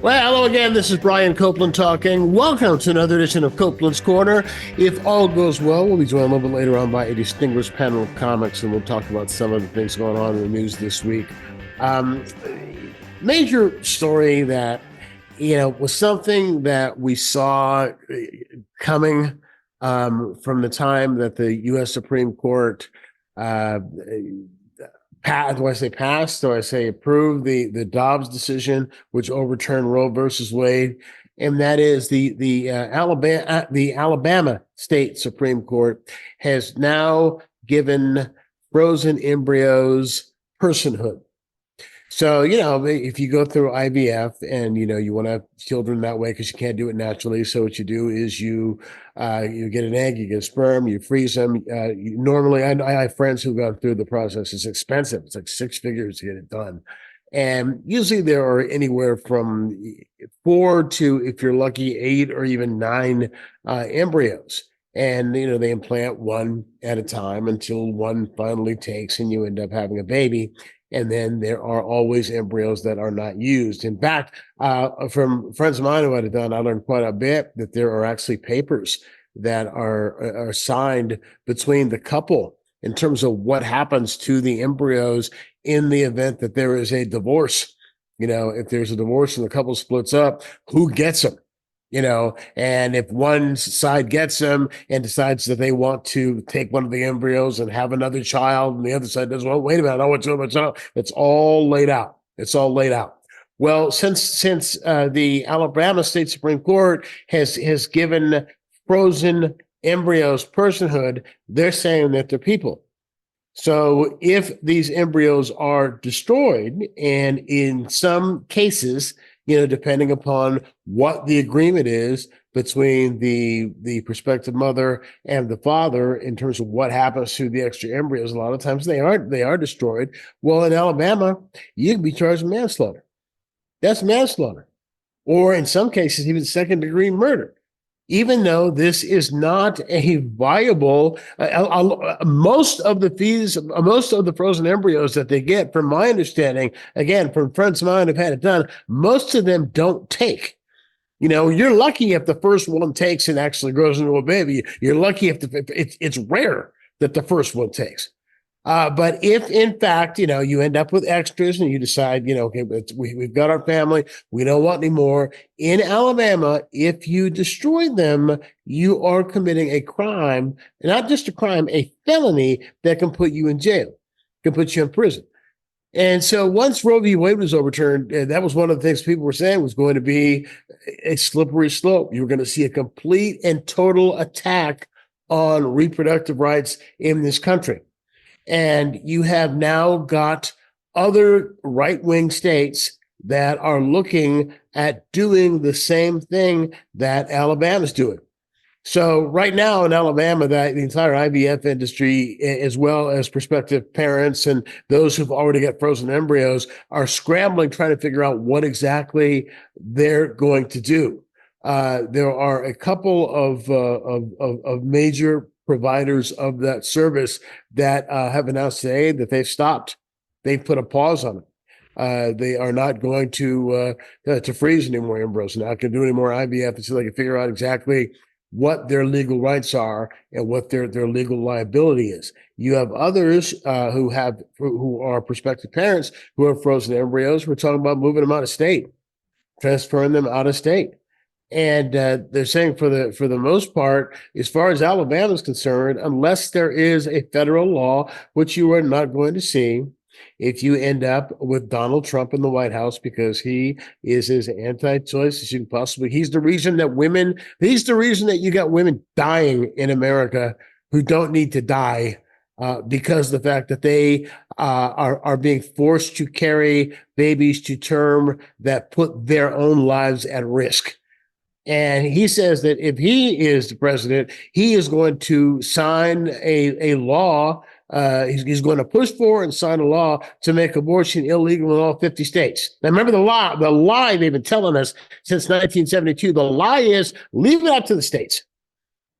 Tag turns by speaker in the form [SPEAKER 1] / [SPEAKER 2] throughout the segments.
[SPEAKER 1] Well, hello again. This is Brian Copeland talking. Welcome to another edition of Copeland's Corner. If all goes well, we'll be joined a little bit later on by a distinguished panel of comics, and we'll talk about some of the things going on in the news this week. Major story that, was something that we saw coming from the time that the U.S. Supreme Court approved the Dobbs decision, which overturned Roe versus Wade, and that is the Alabama State Supreme Court has now given frozen embryos personhood. So, if you go through IVF and, you want to have children that way because you can't do it naturally. So what you do is you get an egg, you get a sperm, you freeze them. Normally, I have friends who've gone through the process. It's expensive. It's like six figures to get it done. And usually there are anywhere from 4 to, if you're lucky, 8 or even 9 embryos. And, they implant one at a time until one finally takes and you end up having a baby. And then there are always embryos that are not used. In fact, from friends of mine who had it done, I learned quite a bit that there are actually papers that are signed between the couple in terms of what happens to the embryos in the event that there is a divorce. If there's a divorce and the couple splits up, who gets them? And if one side gets them and decides that they want to take one of the embryos and have another child, and the other side doesn't, well, wait a minute, I want to, it's all laid out. It's all laid out. Well, since the Alabama State Supreme Court has given frozen embryos personhood, they're saying that they're people. So if these embryos are destroyed, and in some cases, depending upon what the agreement is between the prospective mother and the father in terms of what happens to the extra embryos, a lot of times they are destroyed. Well, in Alabama, you can be charged with manslaughter. That's manslaughter. Or in some cases, even second-degree murder. Even though this is not a viable, most of the frozen embryos that they get, from my understanding, again, from friends of mine who've had it done, most of them don't take. You're lucky if the first one takes and actually grows into a baby. You're lucky if it's rare that the first one takes. But if, in fact, you end up with extras and you decide, okay, we've got our family, we don't want any more. In Alabama, if you destroy them, you are committing a crime, not just a crime, a felony that can put you in jail, can put you in prison. And so once Roe v. Wade was overturned, that was one of the things people were saying was going to be a slippery slope. You were going to see a complete and total attack on reproductive rights in this country. And you have now got other right-wing states that are looking at doing the same thing that Alabama's doing. So right now in Alabama, the entire IVF industry, as well as prospective parents and those who've already got frozen embryos, are scrambling, trying to figure out what exactly they're going to do. There are a couple of major providers of that service that have announced today that they've stopped. They've put a pause on it. They are not going to freeze any more embryos. Not going to do any more IVF until they can figure out exactly what their legal rights are and what their legal liability is. You have others who are prospective parents who have frozen embryos. We're talking about moving them out of state, transferring them out of state. And they're saying for the most part, as far as Alabama is concerned, unless there is a federal law, which you are not going to see, if you end up with Donald Trump in the White House, because he is as anti-choice as you can possibly. He's the reason that you got women dying in America who don't need to die. Because the fact that they are being forced to carry babies to term that put their own lives at risk. And he says that if he is the president, he is going to sign a law. He's going to push for and sign a law to make abortion illegal in all 50 states. Now, remember the lie they've been telling us since 1972. The lie is leave it up to the states.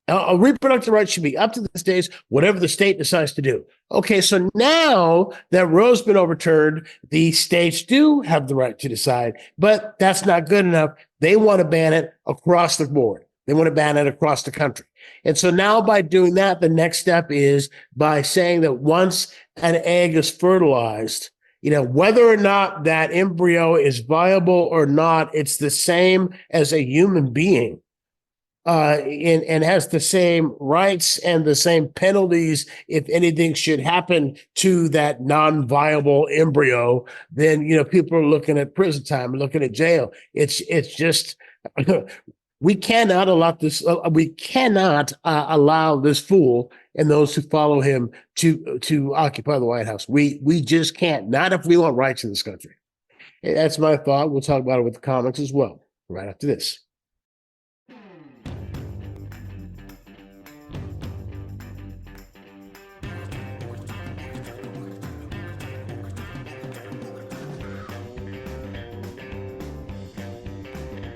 [SPEAKER 1] A reproductive right should be up to the states, whatever the state decides to do. Okay, so now that Roe's been overturned, the states do have the right to decide, but that's not good enough. They want to ban it across the board. They want to ban it across the country. And so now by doing that, the next step is by saying that once an egg is fertilized, whether or not that embryo is viable or not, it's the same as a human being. And has the same rights and the same penalties if anything should happen to that non-viable embryo. Then people are looking at prison time, looking at jail. It's just we cannot allow this. We cannot allow this fool and those who follow him to occupy the White House. We just can't. Not if we want rights in this country. And that's my thought. We'll talk about it with the comics as well right after this.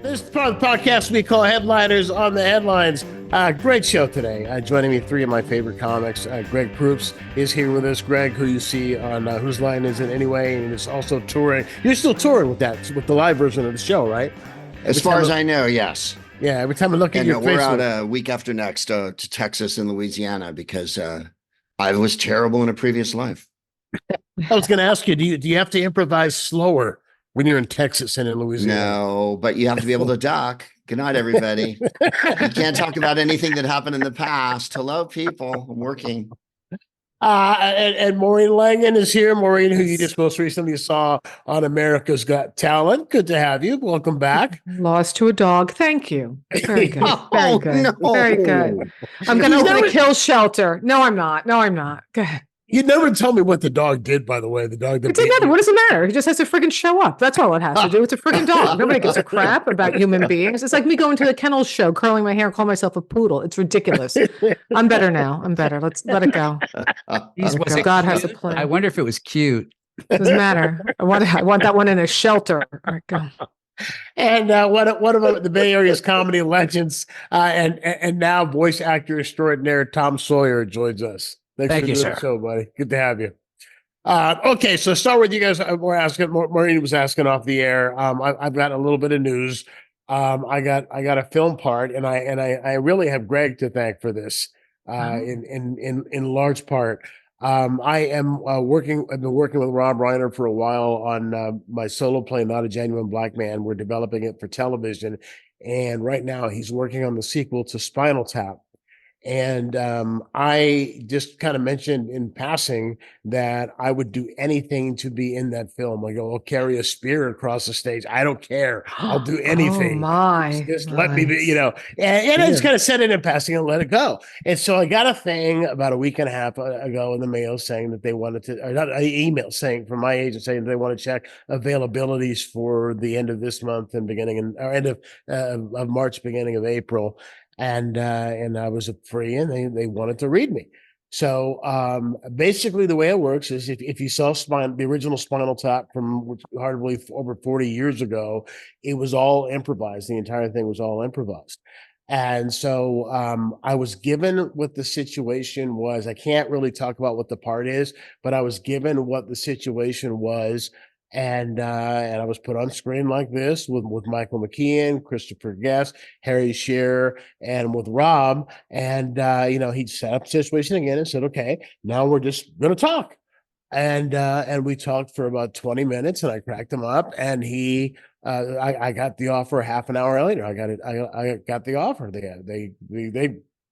[SPEAKER 1] This is part of the podcast we call Headliners on the Headlines. Great show today. Joining me, three of my favorite comics. Greg Proops is here with us. Greg, who you see on Whose Line Is It Anyway, and is also touring. You're still touring with the live version of the show, right?
[SPEAKER 2] As far as I know, yes.
[SPEAKER 1] Yeah, every time I look at your
[SPEAKER 2] we're
[SPEAKER 1] Facebook.
[SPEAKER 2] out a week after next to Texas and Louisiana because I was terrible in a previous life.
[SPEAKER 1] I was going to ask you, do you have to improvise slower when you're in Texas and in Louisiana?
[SPEAKER 2] No, but you have to be able to duck. Good night, everybody. You can't talk about anything that happened in the past. Hello, people. I'm working.
[SPEAKER 1] And Maureen Langan is here. Maureen, who you just most recently saw on America's Got Talent. Good to have you. Welcome back.
[SPEAKER 3] Lost to a dog. Thank you. Very good. Very good.
[SPEAKER 2] No.
[SPEAKER 3] Very good. I'm going to open a kill shelter. No, I'm not. Go ahead.
[SPEAKER 1] You never tell me what the dog did, by the way. The dog that
[SPEAKER 3] It doesn't matter. What does it matter? He just has to friggin' show up. That's all it has to do. It's a friggin' dog. Nobody gives a crap about human beings. It's like me going to the kennel show, curling my hair, and call myself a poodle. It's ridiculous. I'm better now. Let's let it go. God has a plan.
[SPEAKER 4] I wonder if it was cute.
[SPEAKER 3] Doesn't matter. I want that one in a shelter. All right, go.
[SPEAKER 1] And one of the Bay Area's comedy legends and now voice actor extraordinaire Tom Sawyer joins us.
[SPEAKER 4] Thank you, sir.
[SPEAKER 1] Show, buddy. Good to have you. Okay, so start with you guys. Maureen was asking off the air. I've got a little bit of news. I got a film part, and I really have Greg to thank for this. In large part, I've been working with Rob Reiner for a while on my solo play, Not a Genuine Black Man. We're developing it for television, and right now he's working on the sequel to Spinal Tap. And I just kind of mentioned in passing that I would do anything to be in that film. I go, I'll carry a spear across the stage. I don't care. I'll do anything.
[SPEAKER 3] Oh my!
[SPEAKER 1] Just let me be, and I just kind of said it in passing and let it go. And so I got a thing about a week and a half ago in the mail saying that they wanted to, or not an email saying from my agent saying they want to check availabilities for the end of this month and end of March, beginning of April. And I was free, and they wanted to read me. So basically, the way it works is if you saw the original Spinal Tap from hardly over 40 years ago, it was all improvised. The entire thing was all improvised. And so I was given what the situation was. I can't really talk about what the part is, but I was given what the situation was. And I was put on screen like this with Michael McKean, Christopher Guest, Harry Shearer, and with Rob. And he set up the situation again and said, "Okay, now we're just going to talk." And we talked for about 20 minutes, and I cracked him up. And I got the offer half an hour later. I got the offer. They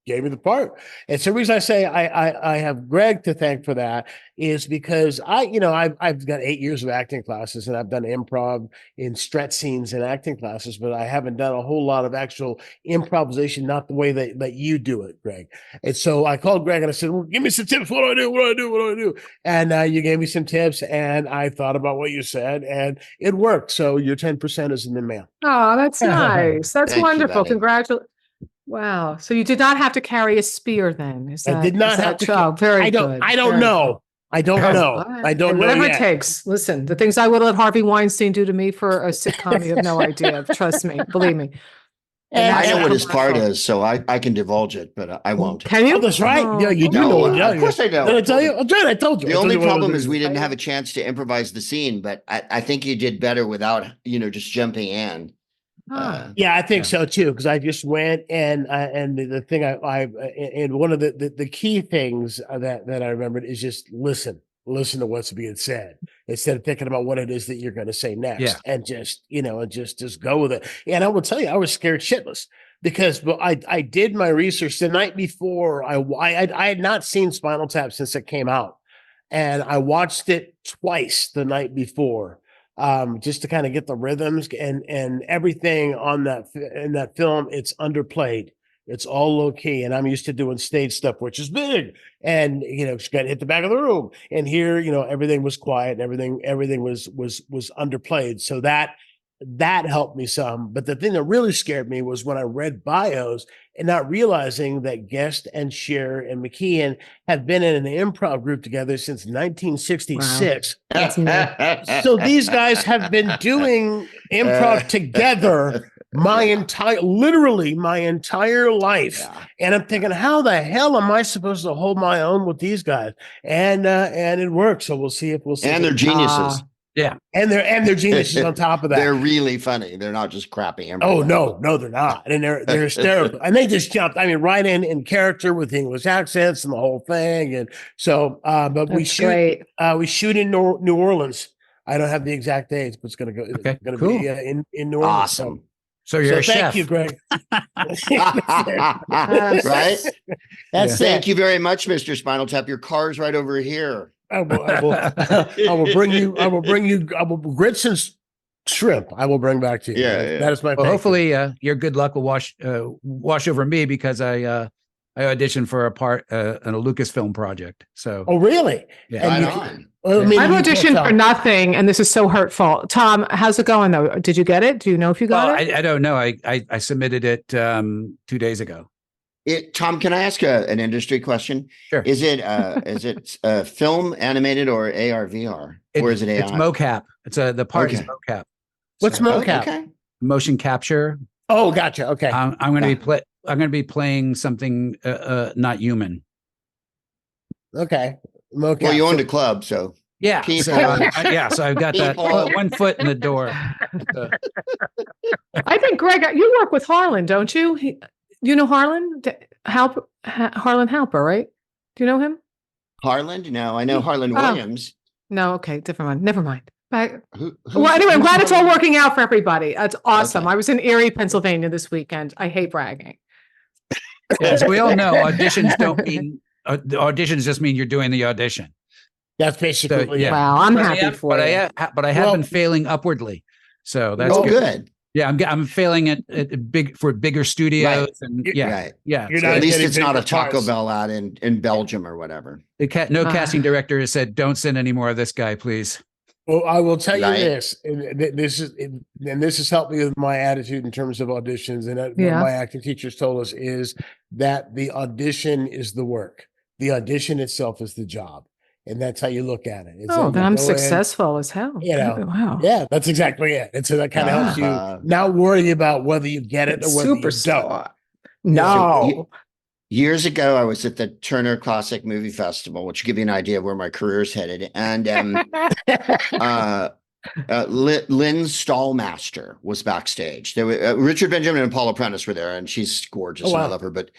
[SPEAKER 1] gave me the part. And so the reason I say I have Greg to thank for that is because I've got 8 years of acting classes, and I've done improv in stretch scenes and acting classes, but I haven't done a whole lot of actual improvisation, not the way that you do it, Greg. And so I called Greg and I said, well, give me some tips. What do I do? And you gave me some tips, and I thought about what you said, and it worked. So your 10% is in the mail.
[SPEAKER 3] Oh, that's nice. That's wonderful. Congratulations. Wow. So you did not have to carry a spear then?
[SPEAKER 1] I did not have to.
[SPEAKER 3] Very good.
[SPEAKER 1] I don't know. I don't know. I don't know.
[SPEAKER 3] Whatever it takes. Listen, the things I would let Harvey Weinstein do to me for a sitcom, you have no idea. Trust me. Believe me.
[SPEAKER 1] And
[SPEAKER 2] I know
[SPEAKER 1] and
[SPEAKER 2] what his part
[SPEAKER 3] commercial.
[SPEAKER 2] is, so I can divulge it, but I won't.
[SPEAKER 3] Can you?
[SPEAKER 1] Oh, that's right.
[SPEAKER 3] Oh,
[SPEAKER 1] Yeah, you do
[SPEAKER 2] No,
[SPEAKER 1] know it. Yeah,
[SPEAKER 2] of course I know.
[SPEAKER 1] Did I tell you? I told you.
[SPEAKER 2] The
[SPEAKER 1] I told
[SPEAKER 2] only
[SPEAKER 1] you one of
[SPEAKER 2] problem
[SPEAKER 1] the
[SPEAKER 2] is we
[SPEAKER 1] things.
[SPEAKER 2] didn't have a chance to improvise the scene, but I think you did better without, just jumping in.
[SPEAKER 3] Ah.
[SPEAKER 1] Yeah, I think
[SPEAKER 4] Yeah.
[SPEAKER 1] so too. Because I just went and the thing and one of the key things that I remembered is just listen to what's being said instead of thinking about what it is that you're going to say next,
[SPEAKER 4] Yeah.
[SPEAKER 1] and just and just go with it. And I will tell you, I was scared shitless because I did my research the night before. I had not seen Spinal Tap since it came out, and I watched it twice the night before. Just to kind of get the rhythms and everything on in that film, it's underplayed. It's all low key, and I'm used to doing stage stuff, which is big. And just got to hit the back of the room. And here, everything was quiet, and everything was underplayed. So that helped me some. But the thing that really scared me was when I read bios and not realizing that Guest and Cher and McKeon have been in an improv group together since 1966. So these guys have been doing improv together literally my entire life.
[SPEAKER 2] Yeah.
[SPEAKER 1] And I'm thinking, how the hell am I supposed to hold my own with these guys? And it works. So we'll see.
[SPEAKER 2] And they're geniuses.
[SPEAKER 1] And they're geniuses on top of that.
[SPEAKER 2] They're really funny. They're not just crappy.
[SPEAKER 1] Oh no, they're not, and they're hysterical, and they just jumped. I mean, right in character with English accents and the whole thing. And so, but we
[SPEAKER 3] That's
[SPEAKER 1] shoot
[SPEAKER 3] great.
[SPEAKER 1] we shoot in New Orleans. I don't have the exact dates, but it's gonna go.
[SPEAKER 4] Okay,
[SPEAKER 1] It's gonna
[SPEAKER 4] cool.
[SPEAKER 1] be in New Orleans.
[SPEAKER 2] Awesome.
[SPEAKER 4] So you're
[SPEAKER 1] So
[SPEAKER 4] a
[SPEAKER 1] thank
[SPEAKER 4] chef.
[SPEAKER 1] you, Greg.
[SPEAKER 2] Right?
[SPEAKER 1] That's
[SPEAKER 2] Thank
[SPEAKER 1] it.
[SPEAKER 2] you very much, Mr. Spinal Tap. Your car's right over here.
[SPEAKER 1] I will bring you grits and shrimp. I will bring back to you.
[SPEAKER 2] Yeah, yeah.
[SPEAKER 1] That is my.
[SPEAKER 4] Well,
[SPEAKER 1] thank you.
[SPEAKER 4] hopefully, your good luck will wash over me because I auditioned for a part in a Lucasfilm project. So
[SPEAKER 1] Oh, really?
[SPEAKER 4] Yeah.
[SPEAKER 1] And
[SPEAKER 2] Right
[SPEAKER 1] you-
[SPEAKER 2] on.
[SPEAKER 1] well, I mean,
[SPEAKER 3] I've
[SPEAKER 1] you can't
[SPEAKER 3] auditioned
[SPEAKER 1] tell.
[SPEAKER 3] for nothing, and this is so hurtful. Tom, how's it going though? Did you get it? Do you know if you got
[SPEAKER 4] well,
[SPEAKER 3] it?
[SPEAKER 4] I don't know. I submitted it 2 days ago.
[SPEAKER 2] Tom, can I ask an industry question?
[SPEAKER 4] Sure.
[SPEAKER 2] Is it film animated or AR VR? Or is it AI?
[SPEAKER 4] It's mocap. It's the part is
[SPEAKER 2] Okay.
[SPEAKER 4] mocap.
[SPEAKER 1] What's
[SPEAKER 4] So,
[SPEAKER 1] mocap?
[SPEAKER 2] Okay.
[SPEAKER 4] motion capture.
[SPEAKER 1] Oh, gotcha. Okay.
[SPEAKER 4] I'm going to I'm going to be playing something not human.
[SPEAKER 1] Okay. Mocap.
[SPEAKER 2] Well, you owned a club, so
[SPEAKER 4] Yeah.
[SPEAKER 2] People.
[SPEAKER 4] So, so I've got that
[SPEAKER 2] People.
[SPEAKER 4] 1 foot in the door.
[SPEAKER 3] I think Greg, you work with Harlan, don't you? You know Harlan? Harlan Halper, right? Do you know him?
[SPEAKER 2] Harlan? No, I know Harlan
[SPEAKER 3] Oh.
[SPEAKER 2] Williams.
[SPEAKER 3] No, okay, different one. Never mind.
[SPEAKER 2] Who's-
[SPEAKER 3] Well, anyway, I'm
[SPEAKER 2] who's
[SPEAKER 3] glad it's all
[SPEAKER 2] Harlan?
[SPEAKER 3] working out for everybody. That's awesome.
[SPEAKER 2] Okay.
[SPEAKER 3] I was in Erie, Pennsylvania this weekend. I hate bragging.
[SPEAKER 4] As we all know, auditions don't mean the auditions just mean you're doing the audition.
[SPEAKER 1] That's basically
[SPEAKER 4] So, yeah.
[SPEAKER 3] Wow, I'm
[SPEAKER 4] But I
[SPEAKER 3] happy
[SPEAKER 4] am-
[SPEAKER 3] for
[SPEAKER 4] but
[SPEAKER 3] you.
[SPEAKER 4] I have
[SPEAKER 1] Well-
[SPEAKER 4] been failing upwardly. So that's
[SPEAKER 2] Oh,
[SPEAKER 4] good.
[SPEAKER 2] good.
[SPEAKER 4] Yeah, I'm failing at bigger studios and yeah,
[SPEAKER 2] Right.
[SPEAKER 4] yeah.
[SPEAKER 1] You're
[SPEAKER 4] So
[SPEAKER 1] not
[SPEAKER 2] At least
[SPEAKER 1] getting
[SPEAKER 2] it's not a
[SPEAKER 1] bigger
[SPEAKER 2] Taco
[SPEAKER 1] parts.
[SPEAKER 2] Bell ad in Belgium or whatever.
[SPEAKER 4] no
[SPEAKER 3] Ah.
[SPEAKER 4] casting director has said, "Don't send any more of this guy, please."
[SPEAKER 1] Well, I will tell
[SPEAKER 2] Right.
[SPEAKER 1] you this, and this has helped me with my attitude in terms of auditions. And what
[SPEAKER 3] Yeah.
[SPEAKER 1] my acting teachers told us is that the audition is the work, the audition itself is the job, and that's how you look at it. It's
[SPEAKER 3] Oh,
[SPEAKER 1] like
[SPEAKER 3] then
[SPEAKER 1] you
[SPEAKER 3] I'm
[SPEAKER 1] go in,
[SPEAKER 3] successful as hell.
[SPEAKER 1] you know,
[SPEAKER 3] Wow.
[SPEAKER 1] Yeah, that's exactly it. And so that kind of helps you
[SPEAKER 2] Uh,
[SPEAKER 1] not worry about whether you get it or whether you don't.
[SPEAKER 3] Superstar. No.
[SPEAKER 2] Years ago, I was at the Turner Classic Movie Festival, which give you an idea of where my career's headed. And Lynn Stallmaster was backstage. There were Richard Benjamin and Paula Prentice were there, and she's gorgeous.
[SPEAKER 1] Oh,
[SPEAKER 2] And I
[SPEAKER 1] wow.
[SPEAKER 2] love her. But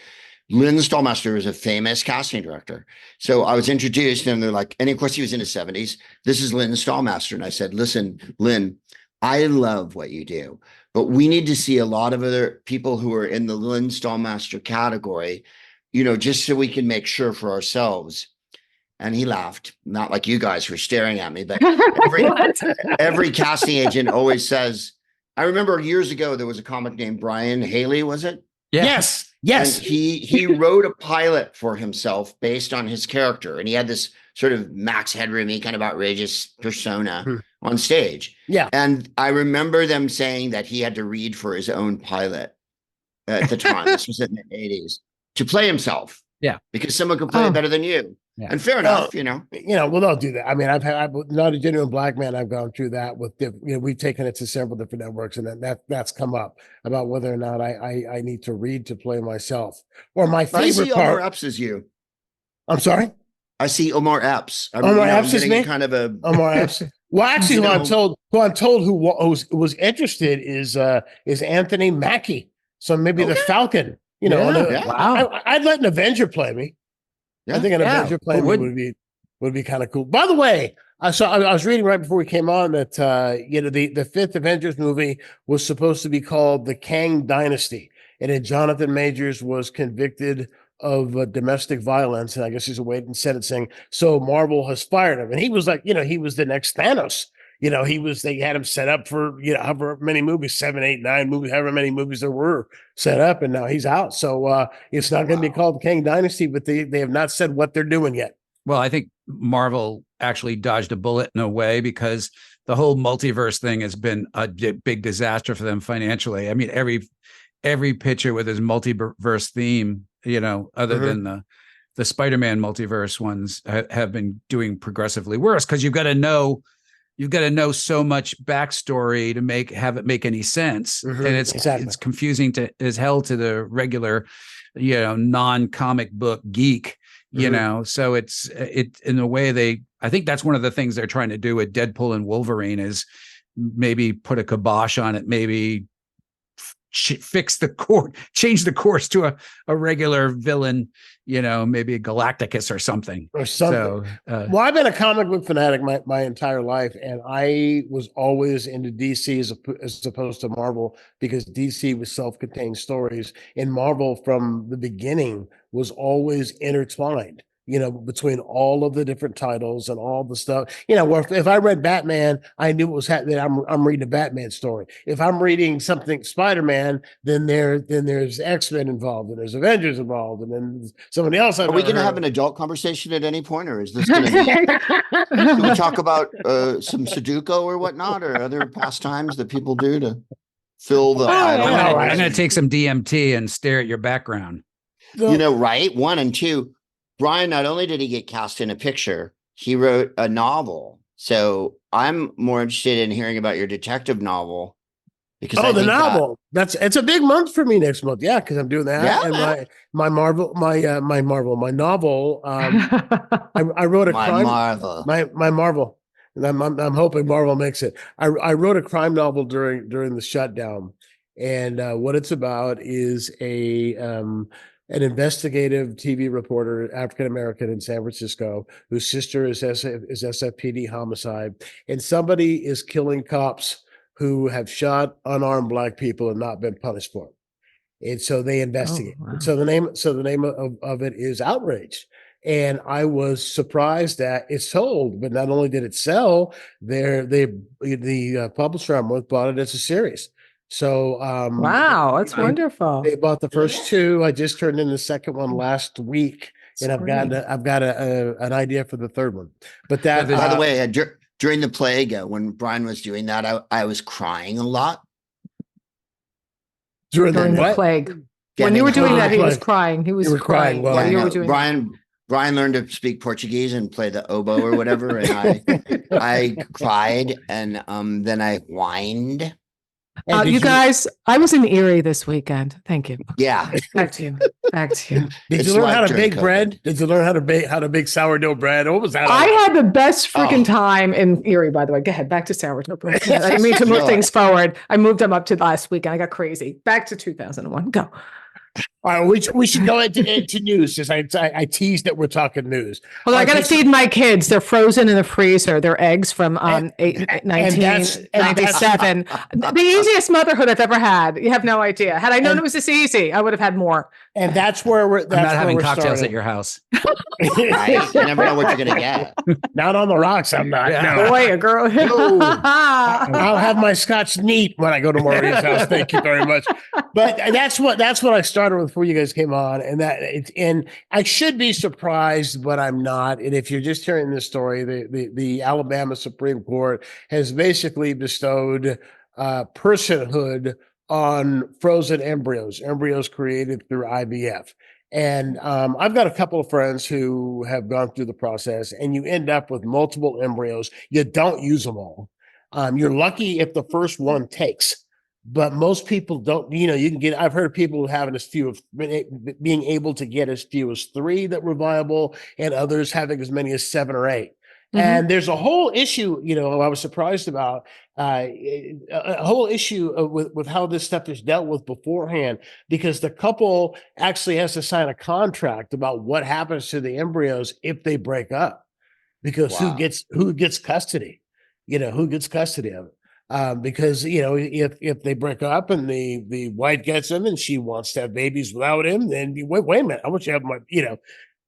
[SPEAKER 2] Lynn Stallmaster is a famous casting director. So I was introduced, and they're like, and of course he was in his 70s. This is Lynn Stallmaster, and I said, "Listen, Lynn, I love what you do, but we need to see a lot of other people who are in the Lynn Stallmaster category, just so we can make sure for ourselves." And he laughed, not like you guys were staring at me, but every casting agent always says, I remember years ago, there was a comic named Brian Haley, was it?
[SPEAKER 4] Yeah.
[SPEAKER 1] Yes.
[SPEAKER 2] And he wrote a pilot for himself based on his character. And he had this sort of Max Headroom-y kind of outrageous persona on stage.
[SPEAKER 1] Yeah.
[SPEAKER 2] And I remember them saying that he had to read for his own pilot at the time. This was in the 80s to play himself.
[SPEAKER 4] Yeah.
[SPEAKER 2] Because someone could play it better than you. And fair enough, you know.
[SPEAKER 1] Well, they'll do that. I mean, I've not a genuine black man. I've gone through that with we've taken it to several different networks, and that's come up about whether or not I need to read to play myself. Or my
[SPEAKER 2] I
[SPEAKER 1] favorite
[SPEAKER 2] see Omar
[SPEAKER 1] part.
[SPEAKER 2] Epps as you.
[SPEAKER 1] I'm sorry.
[SPEAKER 2] I see Omar Epps.
[SPEAKER 1] Omar Epps is me?
[SPEAKER 2] Kind of a
[SPEAKER 1] Omar Epps. Well, actually,
[SPEAKER 2] You
[SPEAKER 1] who
[SPEAKER 2] know.
[SPEAKER 1] I'm told who was interested is Anthony Mackie. So maybe the Falcon.
[SPEAKER 2] Yeah.
[SPEAKER 3] Wow.
[SPEAKER 1] I'd let an Avenger play me.
[SPEAKER 2] Yeah.
[SPEAKER 1] I think an Avenger playing would be kind of cool. By the way, I was reading right before we came on that the fifth Avengers movie was supposed to be called The Kang Dynasty, and then Jonathan Majors was convicted of domestic violence, and I guess he's awaiting Senate saying so. Marvel has fired him, and he was like, he was the next Thanos. They had him set up for, however many movies, 7, 8, 9 movies, however many movies there were set up. And now he's out. So it's not going to be called Kang Dynasty, but they have not said what they're doing yet.
[SPEAKER 4] Well, I think Marvel actually dodged a bullet in a way, because the whole multiverse thing has been a big disaster for them financially. I mean, every picture with his multiverse theme, other than the Spider-Man multiverse ones have been doing progressively worse, because you've got to know so much backstory to have it make any sense. And it's confusing as hell to the regular, non-comic book geek, so it's in a way I think that's one of the things they're trying to do with Deadpool and Wolverine is maybe put a kibosh on it, maybe change the course to a regular villain, maybe a Galacticus or something. So,
[SPEAKER 1] well, I've been a comic book fanatic my entire life, and I was always into DC as opposed to Marvel, because DC was self-contained stories, and Marvel from the beginning was always intertwined. Between all of the different titles and all the stuff, where if I read Batman, I knew what was happening. I'm reading a Batman story. If I'm reading something Spider-Man, then there's X-Men involved, and there's Avengers involved, and then somebody else.
[SPEAKER 2] Are we going to have an adult conversation at any point, or is this going to be? Can we talk about some Sudoku or whatnot, or other pastimes that people do to fill the?
[SPEAKER 4] I'm going to take some DMT and stare at your background.
[SPEAKER 2] Right? 1 and 2. Brian, not only did he get cast in a picture, he wrote a novel. So I'm more interested in hearing about your detective novel. Because
[SPEAKER 1] the novel. It's a big month for me next month. Yeah, because I'm doing that.
[SPEAKER 2] Yeah,
[SPEAKER 1] and my novel. I wrote a crime. My Marvel. And I'm hoping Marvel makes it. I wrote a crime novel during the shutdown, and what it's about is an investigative TV reporter, African American in San Francisco, whose sister is SFPD homicide, and somebody is killing cops who have shot unarmed Black people and not been punished for it. And so they investigate.
[SPEAKER 3] Oh, wow.
[SPEAKER 1] So the name of it is Outrage. And I was surprised that it sold, but not only did it sell, the publisher I'm with bought it as a series. So
[SPEAKER 3] wow, that's wonderful.
[SPEAKER 1] They bought the first 2. I just turned in the second one last week, and I've got an idea for the third one. But that,
[SPEAKER 2] by the way, during the plague, when Brian was doing that, I was crying a lot.
[SPEAKER 3] During the plague, when you were doing that, he was crying. He was crying while you were doing.
[SPEAKER 2] Brian learned to speak Portuguese and play the oboe or whatever, and I cried, and then I whined.
[SPEAKER 3] You guys, I was in Erie this weekend. Thank you.
[SPEAKER 2] Yeah.
[SPEAKER 3] Back to you.
[SPEAKER 1] Did you learn how to bake bread? Did you learn how to bake sourdough bread? What was that?
[SPEAKER 3] I had the best freaking time in Erie, by the way. Go ahead. Back to sourdough bread. I mean to move things forward. I moved them up to last weekend. I got crazy. Back to 2001. Go.
[SPEAKER 1] All right, we should go into news, because I teased that we're talking news.
[SPEAKER 3] Well, I got to feed my kids. They're frozen in the freezer. They're eggs from 1997. The easiest motherhood I've ever had. You have no idea. Had I known it was this easy, I would have had more.
[SPEAKER 1] And that's where we're. That's
[SPEAKER 4] I'm not having cocktails
[SPEAKER 1] starting.
[SPEAKER 4] at your house.
[SPEAKER 2] Right? You never know what you're going to get.
[SPEAKER 1] Not on the rocks. I'm not.
[SPEAKER 4] Yeah.
[SPEAKER 1] No.
[SPEAKER 3] Boy, a girl.
[SPEAKER 1] No. I'll have my scotch neat when I go to Maureen's house. Thank you very much. But that's what I started with before you guys came on, and I should be surprised, but I'm not. And if you're just hearing this story, the Alabama Supreme Court has basically bestowed personhood on frozen embryos created through IVF. And I've got a couple of friends who have gone through the process, and you end up with multiple embryos. You don't use them all. You're lucky if the first one takes, but most people don't. You can get. I've heard of people having as few of being able to get as few as 3 that were viable, and others having as many as 7 or 8. And there's a whole issue, I was surprised about a whole issue with how this stuff is dealt with beforehand, because the couple actually has to sign a contract about what happens to the embryos if they break up, because
[SPEAKER 2] Wow.
[SPEAKER 1] who gets custody, who gets custody of it. Because if they break up and the wife gets him and she wants to have babies without him, then wait a minute, I want you to have my.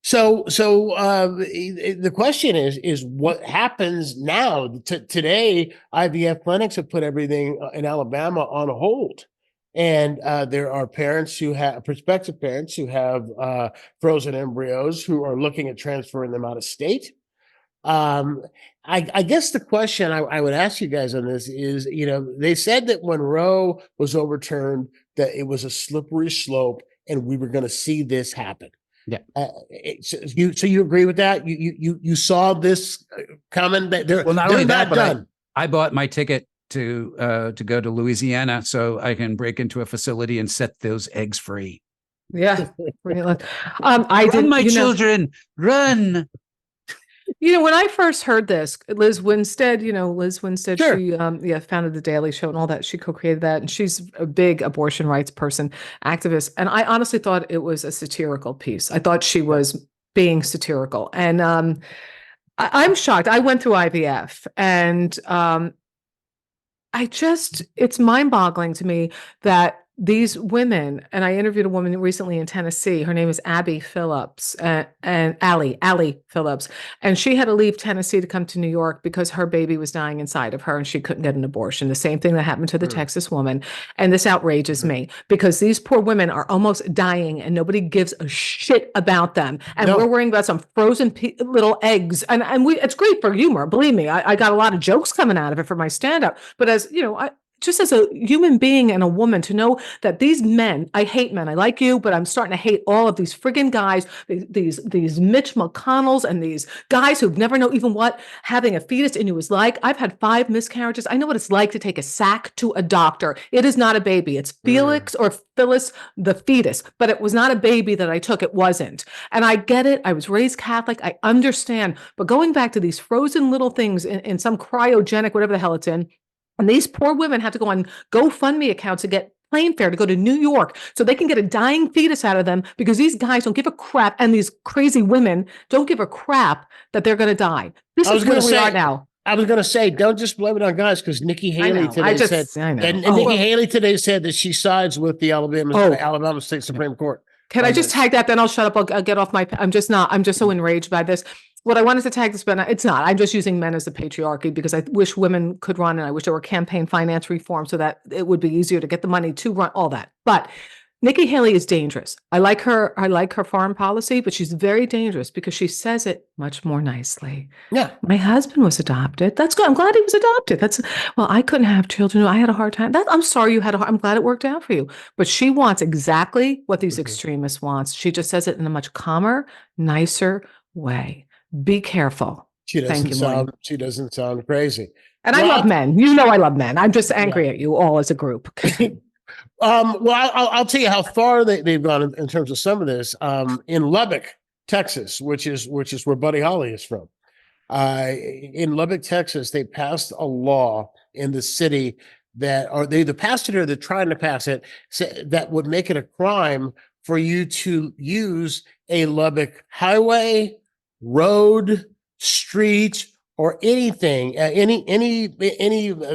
[SPEAKER 1] So the question is what happens now? Today, IVF clinics have put everything in Alabama on hold. And there are prospective parents who have frozen embryos who are looking at transferring them out of state. I guess the question I would ask you guys on this is, they said that when Roe was overturned, that it was a slippery slope and we were going to see this happen.
[SPEAKER 4] Yeah.
[SPEAKER 1] So you agree with that? You saw this coming?
[SPEAKER 4] Well, not only that, but I bought my ticket to go to Louisiana so I can break into a facility and set those eggs free.
[SPEAKER 3] Yeah.
[SPEAKER 4] Run, my children, run.
[SPEAKER 3] When I first heard this, Liz Winstead,
[SPEAKER 1] Sure.
[SPEAKER 3] she founded the Daily Show and all that. She co-created that, and she's a big abortion rights person, activist. And I honestly thought it was a satirical piece. I thought she was being satirical, and I'm shocked. I went through IVF, and it's mind-boggling to me that these women, and I interviewed a woman recently in Tennessee. Her name is Abby Phillips and Allie Phillips. And she had to leave Tennessee to come to New York because her baby was dying inside of her and she couldn't get an abortion. The same thing that happened to the Texas woman. And this outrages me because these poor women are almost dying and nobody gives a shit about them. And we're worrying about some frozen little eggs. And it's great for humor. Believe me, I got a lot of jokes coming out of it for my stand-up. But as just as a human being and a woman, to know that these men, I hate men, I like you, but I'm starting to hate all of these friggin' guys, these Mitch McConnells and these guys who've never know even what having a fetus in you is like. I've had 5 miscarriages. I know what it's like to take a sack to a doctor. It is not a baby. It's Felix or Phyllis, the fetus, but it was not a baby that I took. It wasn't. And I get it. I was raised Catholic. I understand. But going back to these frozen little things in some cryogenic, whatever the hell it's in, and these poor women have to go on GoFundMe accounts to get plane fare to go to New York so they can get a dying fetus out of them because these guys don't give a crap. And these crazy women don't give a crap that they're going to die. This is where we are now.
[SPEAKER 1] I was going to say, don't just blame it on guys, because Nikki Haley today said, and Nikki Haley today said that she sides with the Alabama State Supreme Court.
[SPEAKER 3] Can I just tag that? Then I'll shut up. I'll get off my, I'm just so enraged by this. What I wanted to tag this, but it's not. I'm just using men as the patriarchy because I wish women could run, and I wish there were campaign finance reform so that it would be easier to get the money to run all that. But Nikki Haley is dangerous. I like her foreign policy, but she's very dangerous because she says it much more nicely.
[SPEAKER 1] Yeah.
[SPEAKER 3] My husband was adopted. That's good. I'm glad he was adopted. I couldn't have children. I had a hard time. I'm sorry you had I'm glad it worked out for you. But she wants exactly what these extremists want. She just says it in a much calmer, nicer way. Be careful.
[SPEAKER 1] She doesn't sound crazy.
[SPEAKER 3] And I love men. I love men. I'm just angry at you all as a group.
[SPEAKER 1] Well, I'll tell you how far they've gone in terms of some of this. In Lubbock, Texas, which is where Buddy Holly is from. In Lubbock, Texas, they passed a law in the city they either passed it or they're trying to pass it, that would make it a crime for you to use a Lubbock highway, road, street, or anything, any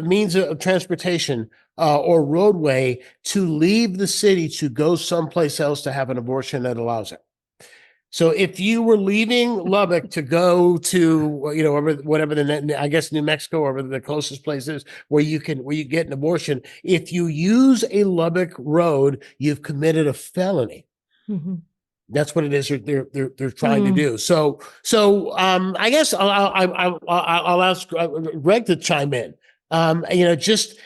[SPEAKER 1] means of transportation or roadway to leave the city to go someplace else to have an abortion that allows it. So if you were leaving Lubbock to go to, whatever I guess New Mexico, or the closest place is where you get an abortion, if you use a Lubbock road, you've committed a felony. Mm-hmm. That's what it is they're trying to do. So I guess I'll ask Greg to chime in. Just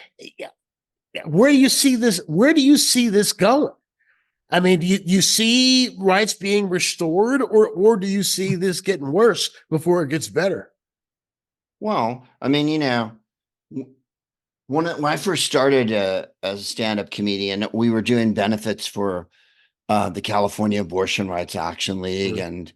[SPEAKER 1] where do you see this going? I mean, do you see rights being restored, or do you see this getting worse before it gets better?
[SPEAKER 2] Well, I mean, when I first started as a stand-up comedian, we were doing benefits for the California Abortion Rights Action League and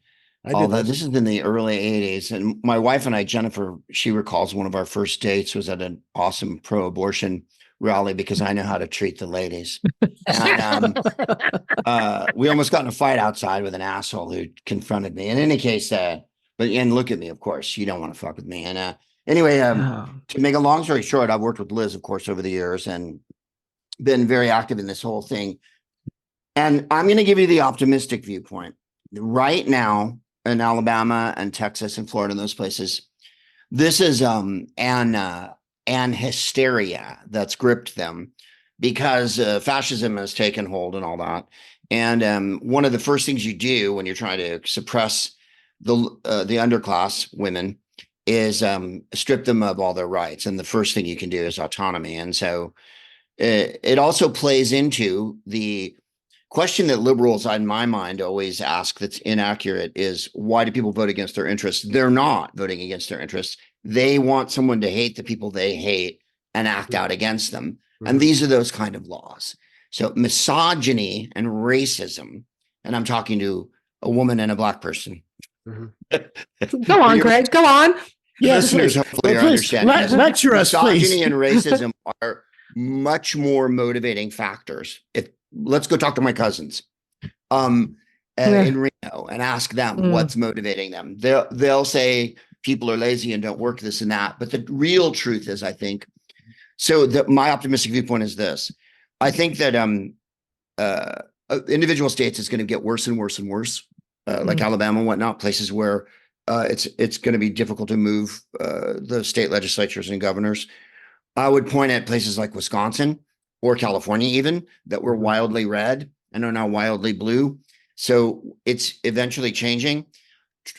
[SPEAKER 2] all that. This is in the early 80s. And my wife and I, Jennifer, she recalls one of our first dates was at an awesome pro-abortion rally because I know how to treat the ladies. And we almost got in a fight outside with an asshole who confronted me. In any case, and look at me, of course, you don't want to fuck with me. And anyway, to make a long story short, I've worked with Liz, of course, over the years and been very active in this whole thing. And I'm going to give you the optimistic viewpoint. Right now in Alabama and Texas and Florida and those places, this is an hysteria that's gripped them because fascism has taken hold and all that. And one of the first things you do when you're trying to suppress the underclass women is strip them of all their rights. And the first thing you can do is autonomy. And so it also plays into the question that liberals, in my mind, always ask that's inaccurate is, why do people vote against their interests? They're not voting against their interests. They want someone to hate the people they hate and act out against them. And these are those kind of laws. So misogyny and racism, and I'm talking to a woman and a Black person.
[SPEAKER 3] Go on, Greg, go on.
[SPEAKER 2] Yes, listeners, hopefully are understanding.
[SPEAKER 1] Lecture us, please.
[SPEAKER 2] Misogyny and racism are much more motivating factors. Let's go talk to my cousins in Reno and ask them what's motivating them. They'll say people are lazy and don't work, this and that. But the real truth is, I think, my optimistic viewpoint is this. I think that individual states is going to get worse and worse and worse, like Alabama and whatnot, places where it's going to be difficult to move the state legislatures and governors. I would point at places like Wisconsin or California even that were wildly red and are now wildly blue. So it's eventually changing.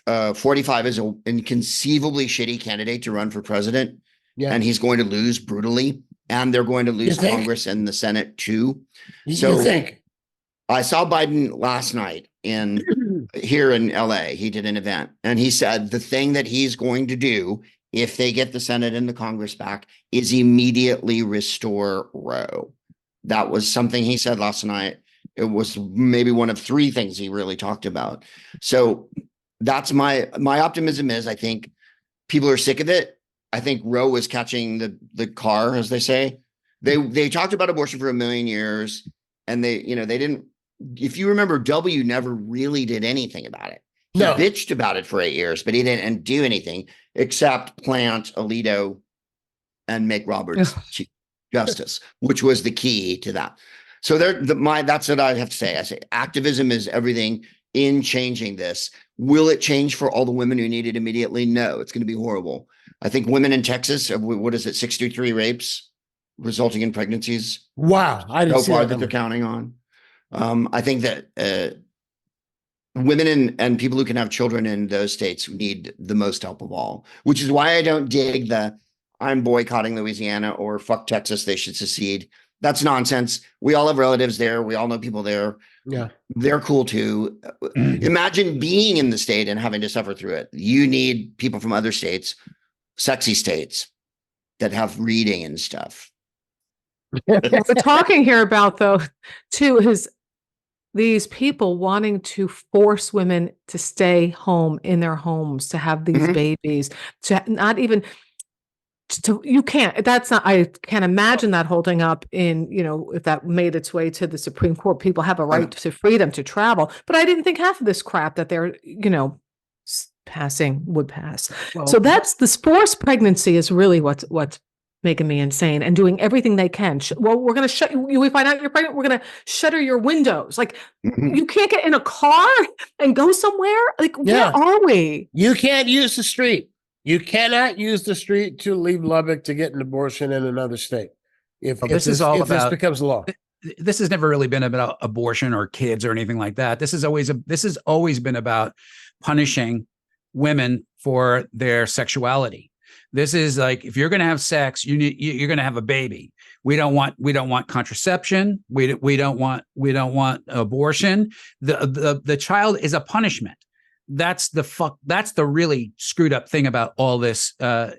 [SPEAKER 2] 45 is an inconceivably shitty candidate to run for president. Yeah. And he's going to lose brutally. And they're going to lose Congress and the Senate too. So I saw Biden last night here in LA. He did an event and he said the thing that he's going to do if they get the Senate and the Congress back is immediately restore Roe. That was something he said last night. It was maybe one of three things he really talked about. So that's my optimism is I think people are sick of it. I think Roe was catching the car, as they say. They talked about abortion for a million years and they didn't, if you remember, W never really did anything about it. He bitched about it for 8 years, but he didn't do anything except plant Alito and make Roberts Chief Justice, which was the key to that. So that's what I have to say. I say activism is everything in changing this. Will it change for all the women who need it immediately? No, it's going to be horrible. I think women in Texas, what is it, 63 rapes resulting in pregnancies?
[SPEAKER 1] Wow. I didn't see
[SPEAKER 2] that they're counting on. I think that women and people who can have children in those states need the most help of all, which is why I don't dig I'm boycotting Louisiana or fuck Texas, they should secede. That's nonsense. We all have relatives there. We all know people there. Yeah. They're cool too. Imagine being in the state and having to suffer through it. You need people from other states, sexy states that have reading and stuff.
[SPEAKER 3] We're talking here about, though, too, is these people wanting to force women to stay home in their homes, to have these babies, to not even you can't, that's not, I can't imagine that holding up in, if that made its way to the Supreme Court. People have a right to freedom to travel, but I didn't think half of this crap that they're, passing would pass. Well, so that's the forced pregnancy is really what's making me insane, and doing everything they can. Well, we're going to shut you. We find out you're pregnant. We're going to shutter your windows. Like you can't get in a car and go somewhere. Like, where are we?
[SPEAKER 1] You can't use the street. You cannot use the street to leave Lubbock to get an abortion in another state. If this becomes law.
[SPEAKER 4] This has never really been about abortion or kids or anything like that. This has always been about punishing women for their sexuality. This is like, if you're going to have sex, you're going to have a baby. We don't want contraception. We don't want abortion. The child is a punishment. That's the really screwed up thing about all this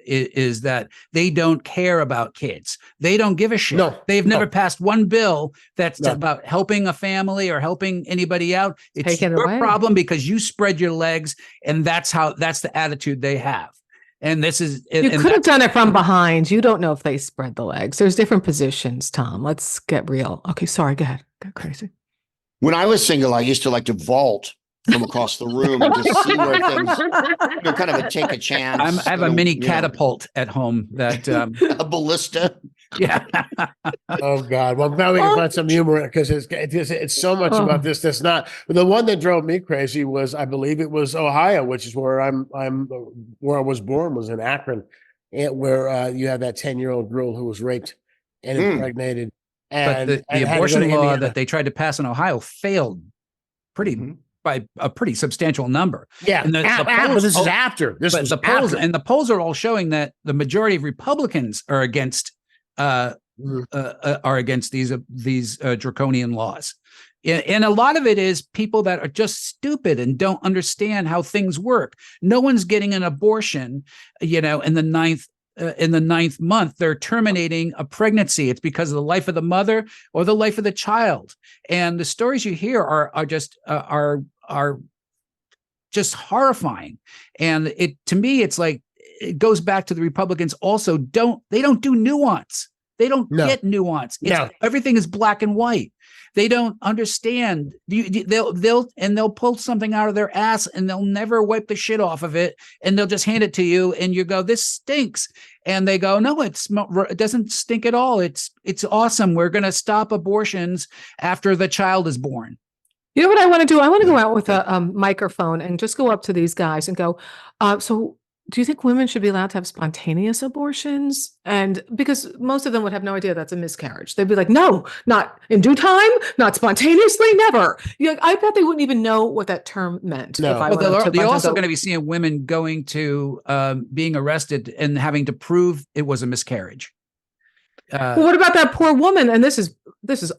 [SPEAKER 4] is that they don't care about kids. They don't give a shit.
[SPEAKER 1] No,
[SPEAKER 4] They've never passed one bill that's
[SPEAKER 1] No.
[SPEAKER 4] about helping a family or helping anybody out. It's
[SPEAKER 3] Take it
[SPEAKER 4] your
[SPEAKER 3] away.
[SPEAKER 4] problem because you spread your legs, and that's the attitude they have. And this is
[SPEAKER 3] You could have done it from behind. You don't know if they spread the legs. There's different positions, Tom. Let's get real. Okay, sorry. Go ahead. Go crazy.
[SPEAKER 2] When I was single, I used to like to vault from across the room and just see where things, kind of take a chance.
[SPEAKER 4] I have a mini catapult at home that
[SPEAKER 2] a ballista.
[SPEAKER 4] yeah.
[SPEAKER 1] Oh God! Well, now we can find some humor because it's so much about this. That's not the one that drove me crazy. Was I believe it was Ohio, which is where where I was born, was in Akron, and where you have that 10-year-old girl who was raped and impregnated.
[SPEAKER 4] But the abortion law that they tried to pass in Ohio failed by a pretty substantial number.
[SPEAKER 1] Yeah,
[SPEAKER 4] and
[SPEAKER 1] this is after. This was
[SPEAKER 4] the polls,
[SPEAKER 1] after.
[SPEAKER 4] and the polls are all showing that the majority of Republicans are against these draconian laws. And a lot of it is people that are just stupid and don't understand how things work. No one's getting an abortion, in the ninth month. They're terminating a pregnancy. It's because of the life of the mother or the life of the child. And the stories you hear are just horrifying. And to me, it's like, it goes back to the Republicans also don't do nuance. They don't get nuance. Everything is black and white. They don't understand. They'll pull something out of their ass and they'll never wipe the shit off of it, and they'll just hand it to you and you go, this stinks. And they go, no, it doesn't stink at all. It's awesome. We're going to stop abortions after the child is born.
[SPEAKER 3] You know what I want to do? I want to go out with a microphone and just go up to these guys and go, so do you think women should be allowed to have spontaneous abortions? And because most of them would have no idea that's a miscarriage. They'd be like, no, not in due time, not spontaneously, never. I bet they wouldn't even know what that term meant.
[SPEAKER 1] No.
[SPEAKER 4] They're also going to be seeing women going to being arrested and having to prove it was a miscarriage.
[SPEAKER 3] Well, what about that poor woman? And this is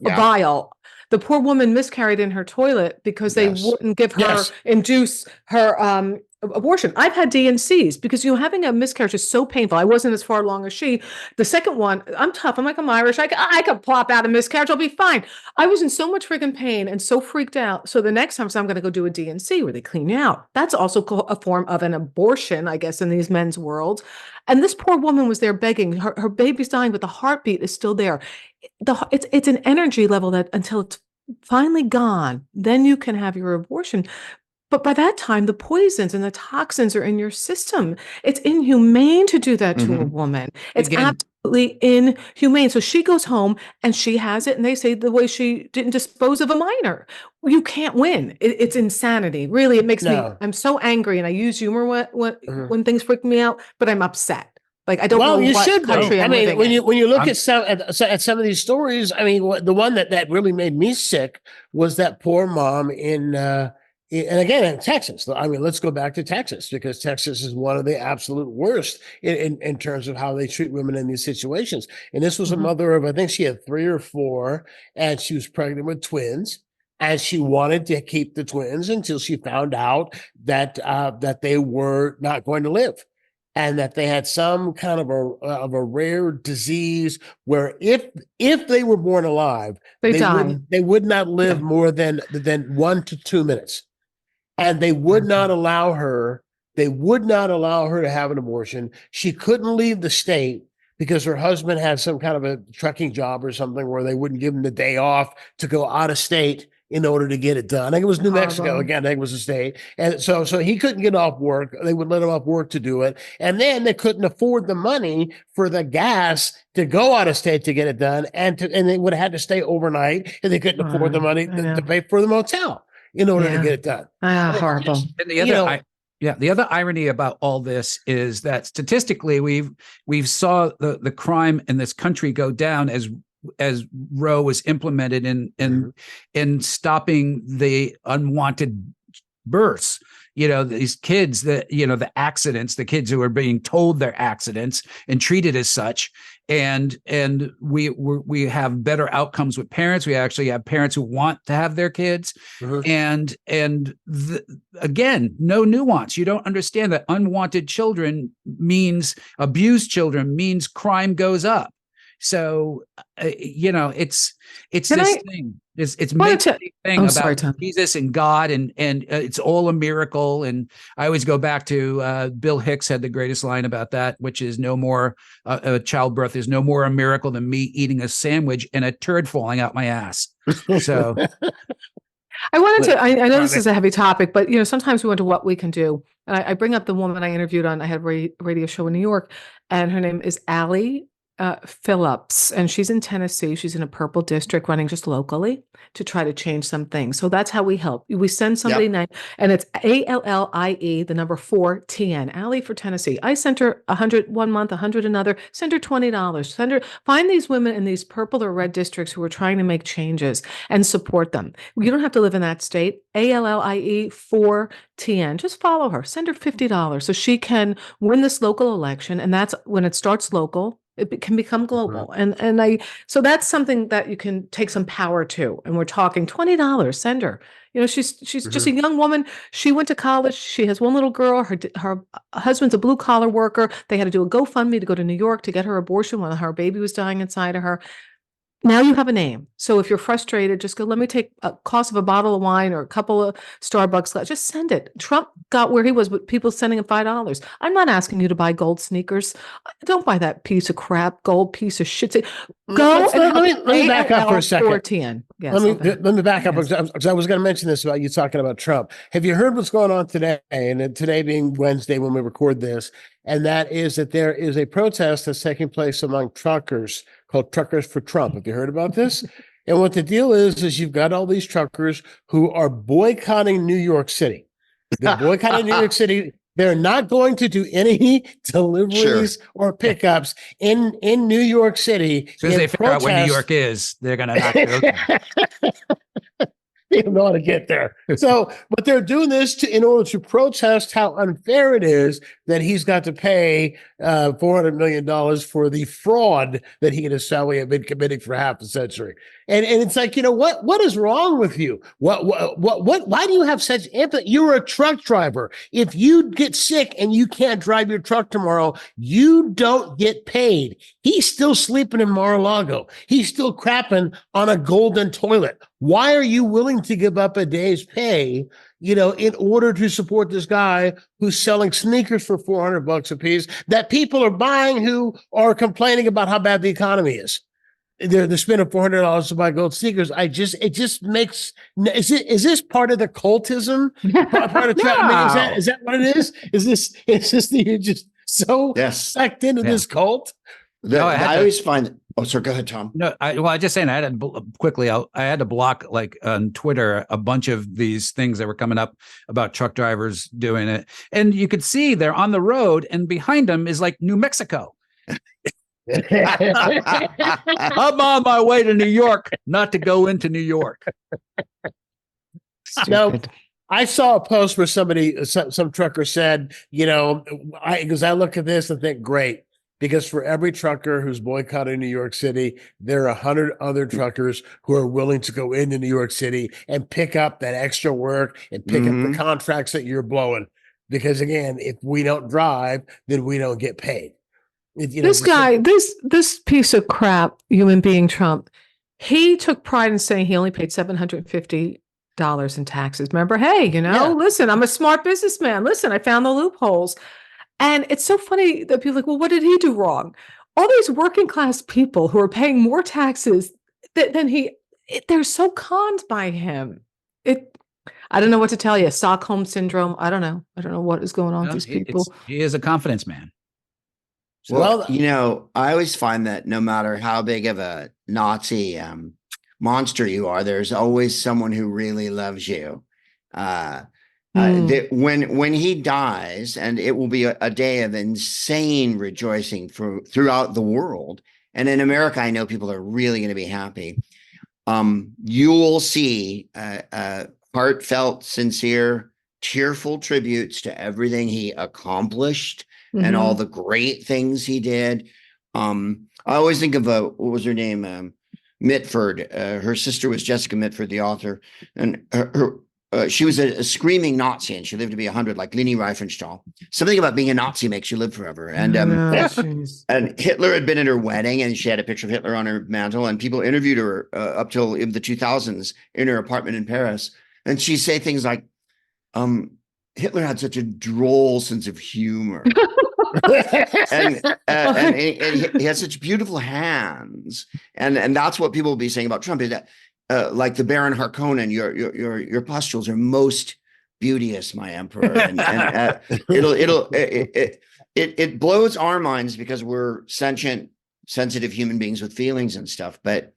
[SPEAKER 3] vile. The poor woman miscarried in her toilet because they wouldn't give her, induce her abortion. I've had DNCs because having a miscarriage is so painful. I wasn't as far along as she. The second one, I'm tough. I'm Irish. I could plop out a miscarriage. I'll be fine. I was in so much freaking pain and so freaked out. So the next time, I'm going to go do a DNC where they clean you out. That's also a form of an abortion, I guess, in these men's worlds. And this poor woman was there begging. Her baby's dying, but the heartbeat is still there. It's an energy level that until it's finally gone, then you can have your abortion. But by that time, the poisons and the toxins are in your system. It's inhumane to do that to a woman. It's absolutely inhumane. So she goes home and she has it, and they say the way she didn't dispose of a minor. You can't win. It's insanity. Really, it makes me, I'm so angry, and I use humor when things freak me out, but I'm upset. Like, I don't know
[SPEAKER 1] you
[SPEAKER 3] what
[SPEAKER 1] should,
[SPEAKER 3] country
[SPEAKER 1] though.
[SPEAKER 3] I'm
[SPEAKER 1] I mean,
[SPEAKER 3] living
[SPEAKER 1] when you look
[SPEAKER 3] in.
[SPEAKER 1] at some of these stories, I mean, the one that really made me sick was that poor mom and again, in Texas. I mean, let's go back to Texas, because Texas is one of the absolute worst in terms of how they treat women in these situations. And this was a mother of, I think she had 3 or 4, and she was pregnant with twins. And she wanted to keep the twins until she found out that they were not going to live, and that they had some kind of a rare disease where if they were born alive, they would not live more than 1 to 2 minutes. And they would not allow her. They would not allow her to have an abortion. She couldn't leave the state because her husband had some kind of a trucking job or something where they wouldn't give him the day off to go out of state in order to get it done. I think it was New Mexico again. I think it was a state, and so he couldn't get off work. They would let him off work to do it, and then they couldn't afford the money for the gas to go out of state to get it done, and they would have had to stay overnight, and they couldn't afford the money to pay for the motel in order to get it done.
[SPEAKER 3] Horrible.
[SPEAKER 4] And the other irony about all this is that statistically, we've saw the crime in this country go down as Roe was implemented in stopping the unwanted births. These kids that, the accidents, the kids who are being told they're accidents and treated as such. and we have better outcomes with parents. We actually have parents who want to have their kids, again, no nuance. You don't understand that unwanted children means abused children means crime goes up. So it's thing. It's makes a big thing about Jesus and God, and it's all a miracle. And I always go back to Bill Hicks had the greatest line about that, which is no more childbirth is no more a miracle than me eating a sandwich and a turd falling out my ass. So
[SPEAKER 3] I wanted to. I know this is a heavy topic, but sometimes we went to what we can do. And I bring up the woman I interviewed on. I had a radio show in New York, and her name is Allie Phillips, and she's in Tennessee. She's in a purple district running just locally to try to change some things. So that's how we help. We send somebody and it's ALLIE, the number 4TN, Allie for Tennessee. I sent her 100 one month, 100 another, send her $20. Find these women in these purple or red districts who are trying to make changes and support them. You don't have to live in that state. ALLIE 4TN. Just follow her. Send her $50 so she can win this local election. And that's when it starts local. It can become global. So that's something that you can take some power to. And we're talking $20, send her. She's just a young woman. She went to college. She has one little girl. Her husband's a blue collar worker. They had to do a GoFundMe to go to New York to get her abortion when her baby was dying inside of her. Now you have a name. So if you're frustrated, just go, let me take a cost of a bottle of wine or a couple of Starbucks. Just send it. Trump got where he was with people sending him $5. I'm not asking you to buy gold sneakers. Don't buy that piece of crap, gold piece of shit. Go
[SPEAKER 1] let me back up for a second.
[SPEAKER 3] Yes,
[SPEAKER 1] let me back up because I was going to mention this about you talking about Trump. Have you heard what's going on today? And today being Wednesday when we record this, and that is that there is a protest that's taking place among truckers called Truckers for Trump. Have you heard about this? And what the deal is you've got all these truckers who are boycotting New York City. They're boycotting New York City. They're not going to do any deliveries or pickups in New York City.
[SPEAKER 4] As soon as they figure out where New York is, they're going to not go.
[SPEAKER 1] They don't know how to get there. So, but they're doing this in order to protest how unfair it is that he's got to pay $400 million for the fraud that he and his family have been committing for half a century. And it's like, what is wrong with you? Why do you have such empathy? You're a truck driver. If you get sick and you can't drive your truck tomorrow, you don't get paid. He's still sleeping in Mar-a-Lago. He's still crapping on a golden toilet. Why are you willing to give up a day's pay, in order to support this guy who's selling sneakers for $400 a piece that people are buying who are complaining about how bad the economy is? They're spending $400 to buy gold sneakers. It just makes, is this part of the cultism? Part of is that what it is? Is this that you're just so sucked into this cult?
[SPEAKER 2] I always find. Oh, sorry. Go ahead, Tom.
[SPEAKER 4] No, I just saying. I had to block on Twitter a bunch of these things that were coming up about truck drivers doing it, and you could see they're on the road, and behind them is like New Mexico. I'm on my way to New York, not to go into New York.
[SPEAKER 1] No. I saw a post where some trucker said, because I look at this and think, great. Because for every trucker who's boycotting New York City, there are 100 other truckers who are willing to go into New York City and pick up that extra work and pick up the contracts that you're blowing. Because again, if we don't drive, then we don't get paid.
[SPEAKER 3] This piece of crap, human being Trump, he took pride in saying he only paid $750 in taxes. Remember, hey, listen, I'm a smart businessman. Listen, I found the loopholes. And it's so funny that people are like, well, what did he do wrong? All these working class people who are paying more taxes than they're so conned by him. I don't know what to tell you. Stockholm syndrome. I don't know what is going on with these people.
[SPEAKER 4] He is a confidence man.
[SPEAKER 2] Well, I always find that no matter how big of a Nazi monster you are, there's always someone who really loves you. When he dies, and it will be a day of insane rejoicing throughout the world, and in America, I know people are really going to be happy. You will see heartfelt, sincere, tearful tributes to everything he accomplished and all the great things he did. I always think of what was her name? Mitford. Her sister was Jessica Mitford, the author, and she was a screaming Nazi, and she lived to be 100, like Leni Riefenstahl. Something about being a Nazi makes you live forever. And
[SPEAKER 3] jeez.
[SPEAKER 2] and Hitler had been at her wedding, and she had a picture of Hitler on her mantle, and people interviewed her up till in the 2000s in her apartment in Paris, and she'd say things like, Hitler had such a droll sense of humor. and he has such beautiful hands, and that's what people will be saying about Trump, is that like the Baron Harkonnen, your pustules are most beauteous, my emperor, and it blows our minds because we're sentient, sensitive human beings with feelings and stuff. But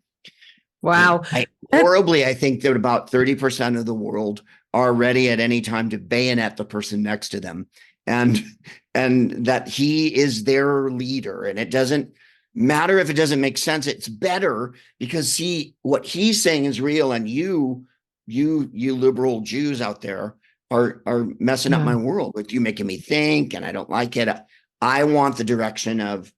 [SPEAKER 3] Wow.
[SPEAKER 2] horribly, I think that about 30% of the world are ready at any time to bayonet the person next to them, and that he is their leader, and it doesn't matter if it doesn't make sense. It's better because what he's saying is real, and you liberal Jews out there are messing up my world with you making me think, and I don't like it. I want the direction of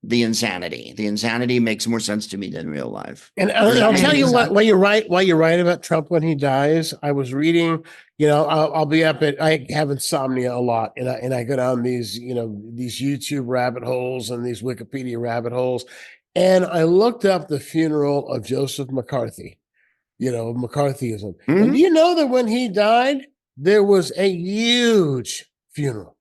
[SPEAKER 2] the insanity. The insanity makes more sense to me than real life.
[SPEAKER 1] And I'll tell you what, while you're right about Trump when he dies, I was reading, I'll be up I have insomnia a lot, and I go down these, these YouTube rabbit holes and these Wikipedia rabbit holes. And I looked up the funeral of Joseph McCarthy, of McCarthyism.
[SPEAKER 2] Mm-hmm.
[SPEAKER 1] And do you know that when he died, there was a huge funeral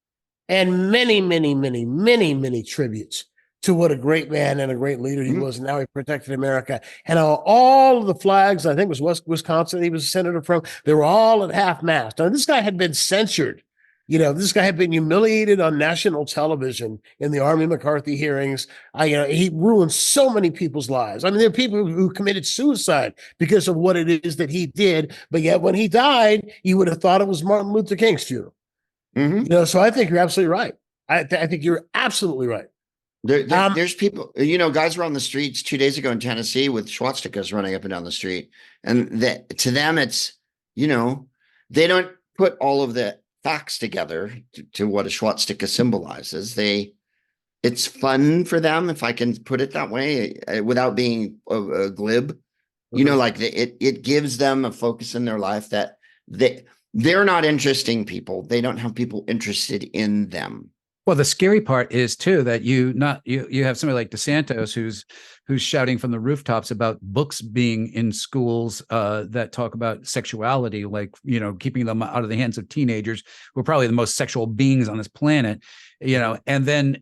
[SPEAKER 1] and many, many, many, many, many tributes to what a great man and a great leader he was, and how he protected America. And all of the flags, I think it was Wisconsin, he was a senator from, they were all at half-mast. Now, this guy had been censured. This guy had been humiliated on national television in the Army McCarthy hearings. He ruined so many people's lives. I mean, there are people who committed suicide because of what it is that he did. But yet when he died, you would have thought it was Martin Luther King's funeral.
[SPEAKER 2] Mm-hmm.
[SPEAKER 1] So I think you're absolutely right. I think you're absolutely right.
[SPEAKER 2] There's people, guys were on the streets 2 days ago in Tennessee with swastikas running up and down the street. And to them, it's, they don't put all of the facts together to what a swastika symbolizes. It's fun for them, if I can put it that way, without being glib. It gives them a focus in their life that they're not interesting people. They don't have people interested in them.
[SPEAKER 4] Well, the scary part is too that you have somebody like DeSantis who's shouting from the rooftops about books being in schools that talk about sexuality, like keeping them out of the hands of teenagers who are probably the most sexual beings on this planet. And then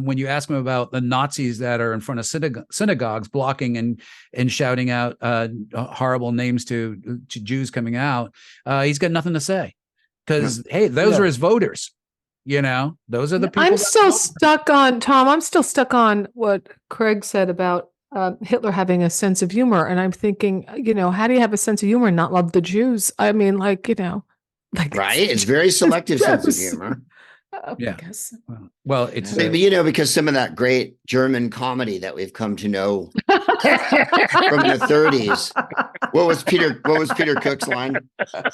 [SPEAKER 4] when you ask him about the Nazis that are in front of synagogues blocking and shouting out horrible names to Jews coming out, he's got nothing to say because hey, those are his voters. Those are the people. I'm still stuck
[SPEAKER 3] on Tom. What Craig said about Hitler having a sense of humor. And I'm thinking, how do you have a sense of humor and not love the Jews? I mean, right.
[SPEAKER 2] It's very selective sense of humor.
[SPEAKER 4] Yeah. Well, it's
[SPEAKER 2] because some of that great German comedy that we've come to know from the 30s. What was Peter Cook's line?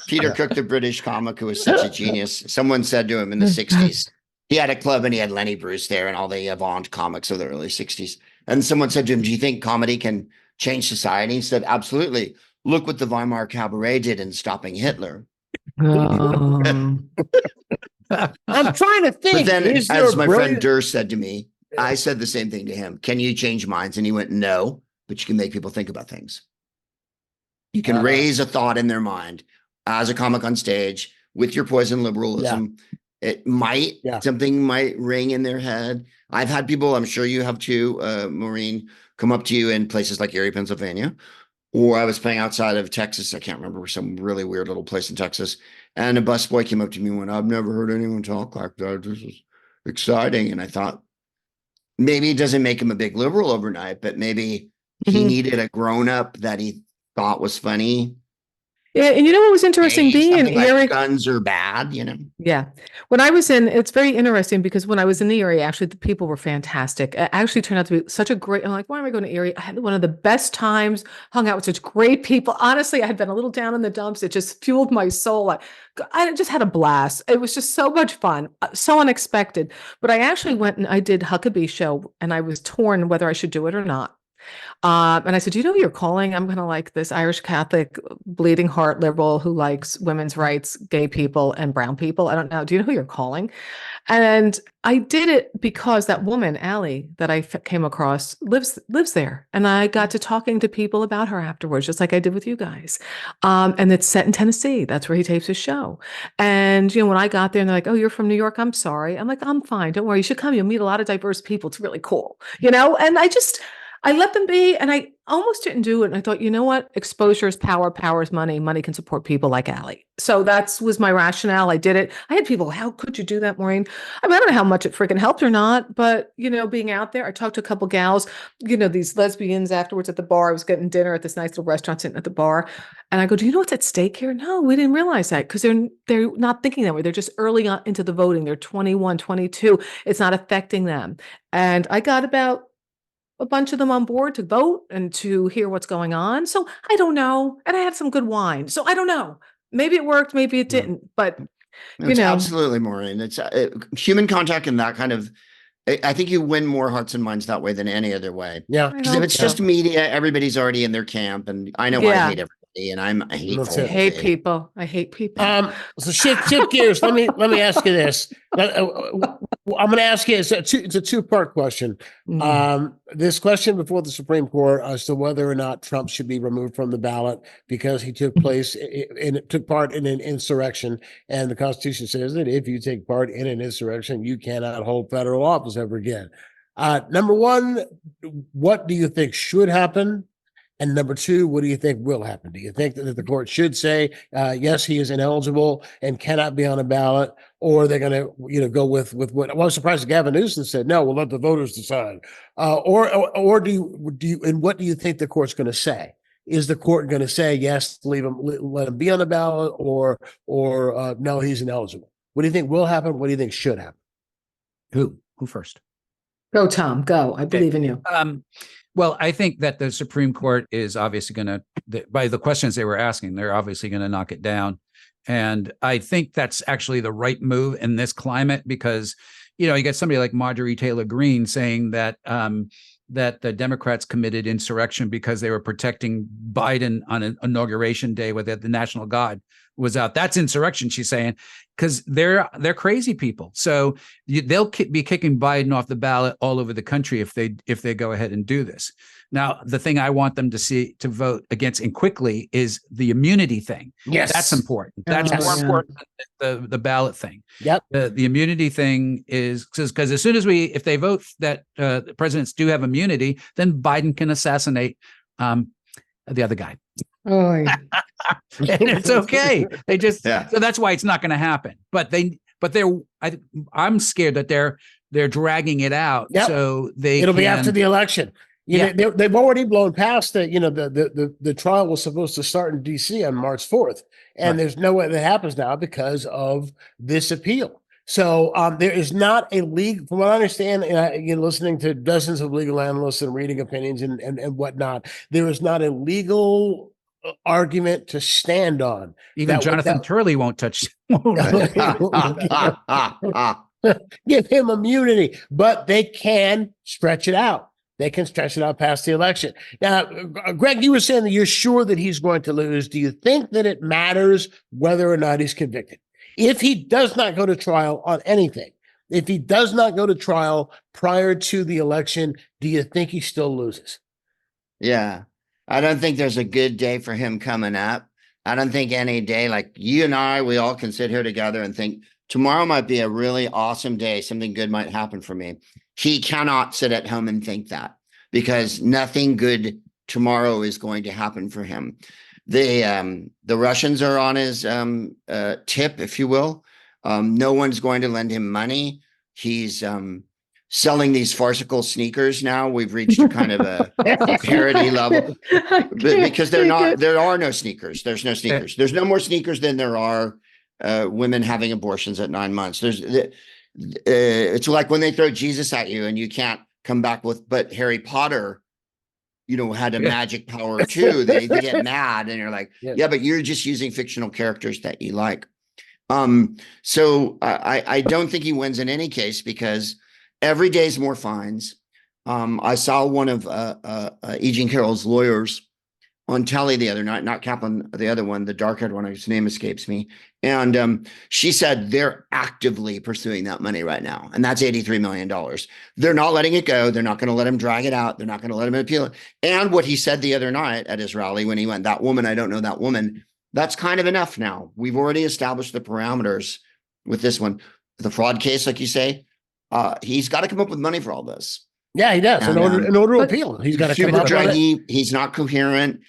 [SPEAKER 2] Peter Cook, the British comic who was such a genius. Someone said to him in the 60s, he had a club and he had Lenny Bruce there and all the avant comics of the early 60s. And someone said to him, do you think comedy can change society? He said, absolutely. Look what the Weimar Cabaret did in stopping Hitler.
[SPEAKER 1] I'm trying to think.
[SPEAKER 2] But then, as my friend Durst said to me, I said the same thing to him. Can you change minds? And he went, no, but you can make people think about things. You can raise a thought in their mind as a comic on stage with your poison liberalism. Yeah. Something might ring in their head. I've had people, I'm sure you have too, Maureen, come up to you in places like Erie, Pennsylvania, or I was playing outside of Texas. I can't remember, some really weird little place in Texas. And a busboy came up to me and went, I've never heard anyone talk like that. This is exciting. And I thought, maybe it doesn't make him a big liberal overnight, but maybe he needed a grown-up that he thought was funny.
[SPEAKER 3] Yeah, and you know what was interesting
[SPEAKER 2] Hey,
[SPEAKER 3] being in
[SPEAKER 2] something like
[SPEAKER 3] Erie?
[SPEAKER 2] guns are bad, you know?
[SPEAKER 3] Yeah. When I was in, it's very interesting because when I was in the area, actually, the people were fantastic. It actually turned out to be such a great, I'm like, why am I going to Erie? I had one of the best times, hung out with such great people. Honestly, I had been a little down in the dumps. It just fueled my soul. I just had a blast. It was just so much fun, so unexpected. But I actually went and I did Huckabee show and I was torn whether I should do it or not. And I said, "Do you know who you're calling? I'm going to like this Irish Catholic bleeding heart liberal who likes women's rights, gay people, and brown people. I don't know. Do you know who you're calling?" And I did it because that woman, Allie, that I came across lives there. And I got to talking to people about her afterwards, just like I did with you guys. And it's set in Tennessee. That's where he tapes his show. And, when I got there and they're like, "Oh, you're from New York. I'm sorry." I'm like, "I'm fine. Don't worry. You should come. You'll meet a lot of diverse people. It's really cool." And I let them be, and I almost didn't do it. And I thought, you know what? Exposure is power, power is money. Money can support people like Allie. So that was my rationale. I did it. I had people, "How could you do that, Maureen?" I mean, I don't know how much it freaking helped or not, but being out there, I talked to a couple gals, these lesbians afterwards at the bar. I was getting dinner at this nice little restaurant sitting at the bar. And I go, "Do you know what's at stake here?" "No, we didn't realize that," because they're not thinking that way. They're just early on into the voting. They're 21, 22. It's not affecting them. And I got about a bunch of them on board to vote and to hear what's going on. So I don't know. And I had some good wine. So I don't know. Maybe it worked, maybe it didn't. But
[SPEAKER 2] It's absolutely, Maureen. It's human contact and that kind of. I think you win more hearts and minds that way than any other way.
[SPEAKER 1] Yeah.
[SPEAKER 2] Because if it's just media, everybody's already in their camp, and I know I hate everybody, and I'm a hateful.
[SPEAKER 3] I hate people. I hate people.
[SPEAKER 1] So shift gears. Let me ask you this. I'm going to ask you. It's a two-part question. This question before the Supreme Court as to whether or not Trump should be removed from the ballot because he took part in an insurrection, and the Constitution says that if you take part in an insurrection, you cannot hold federal office ever again. Number one, what do you think should happen? And number two, what do you think will happen? Do you think that the court should say, yes, he is ineligible and cannot be on a ballot, or they're going to, go with what? Well, I was surprised that Gavin Newsom said, "No, we'll let the voters decide." Or do you, and what do you think the court's going to say? Is the court going to say, yes, let him be on the ballot, or no, he's ineligible? What do you think will happen? What do you think should happen?
[SPEAKER 4] Who first?
[SPEAKER 3] Go, Tom, go. I believe in you.
[SPEAKER 4] Well, I think that the Supreme Court is obviously going to, by the questions they were asking, they're obviously going to knock it down. And I think that's actually the right move in this climate because, you get somebody like Marjorie Taylor Greene saying that that the Democrats committed insurrection because they were protecting Biden on an inauguration day where the National Guard was out. That's insurrection, she's saying, because they're crazy people. So they'll be kicking Biden off the ballot all over the country if they go ahead and do this. Now, the thing I want them to vote against and quickly is the immunity thing.
[SPEAKER 1] Yes,
[SPEAKER 4] that's important. That's more important than the ballot thing.
[SPEAKER 1] Yep.
[SPEAKER 4] The immunity thing is because as soon as if they vote that the presidents do have immunity, then Biden can assassinate the other guy.
[SPEAKER 3] Oh,
[SPEAKER 4] and it's okay. They just so that's why it's not going to happen. But I'm scared that they're dragging it out. Yep. So it'll be
[SPEAKER 1] after the election. They've already blown past the trial was supposed to start in DC on March 4th, and there's no way that happens now because of this appeal. So there is not a legal, from what I understand, listening to dozens of legal analysts and reading opinions and whatnot, there is not a legal argument to stand on.
[SPEAKER 4] Even Jonathan Turley won't touch.
[SPEAKER 1] Give him immunity, but they can stretch it out. They can stretch it out past the election. Now, Greg, you were saying that you're sure that he's going to lose. Do you think that it matters whether or not he's convicted? If he does not go to trial on anything, if he does not go to trial prior to the election, do you think he still loses?
[SPEAKER 2] Yeah. I don't think there's a good day for him coming up. I don't think any day, like you and I, we all can sit here together and think tomorrow might be a really awesome day. Something good might happen for me. He cannot sit at home and think that because nothing good tomorrow is going to happen for him. The Russians are on his tip, if you will. No one's going to lend him money. He's selling these farcical sneakers now. We've reached a kind of a parody level. Because there are no sneakers. There's no sneakers. There's no more sneakers than there are women having abortions at 9 months. It's like when they throw Jesus at you and you can't come back with, but Harry Potter, had a magic power too. They get mad and you're like, yeah, but you're just using fictional characters that you like. So I don't think he wins in any case because every day is more fines. I saw one of E. Jean Carroll's lawyers on telly the other night, not Kaplan, the other one, the dark-haired one, whose name escapes me. And she said they're actively pursuing that money right now. And that's $83 million. They're not letting it go. They're not going to let him drag it out. They're not going to let him appeal it. And what he said the other night at his rally when he went, that woman, I don't know that woman, that's kind of enough now. We've already established the parameters with this one. The fraud case, like you say, he's got to come up with money for all this.
[SPEAKER 1] Yeah, he does. In order to appeal, he's got to come
[SPEAKER 2] super
[SPEAKER 1] up
[SPEAKER 2] draggy.
[SPEAKER 1] with it.
[SPEAKER 2] He's not coherent.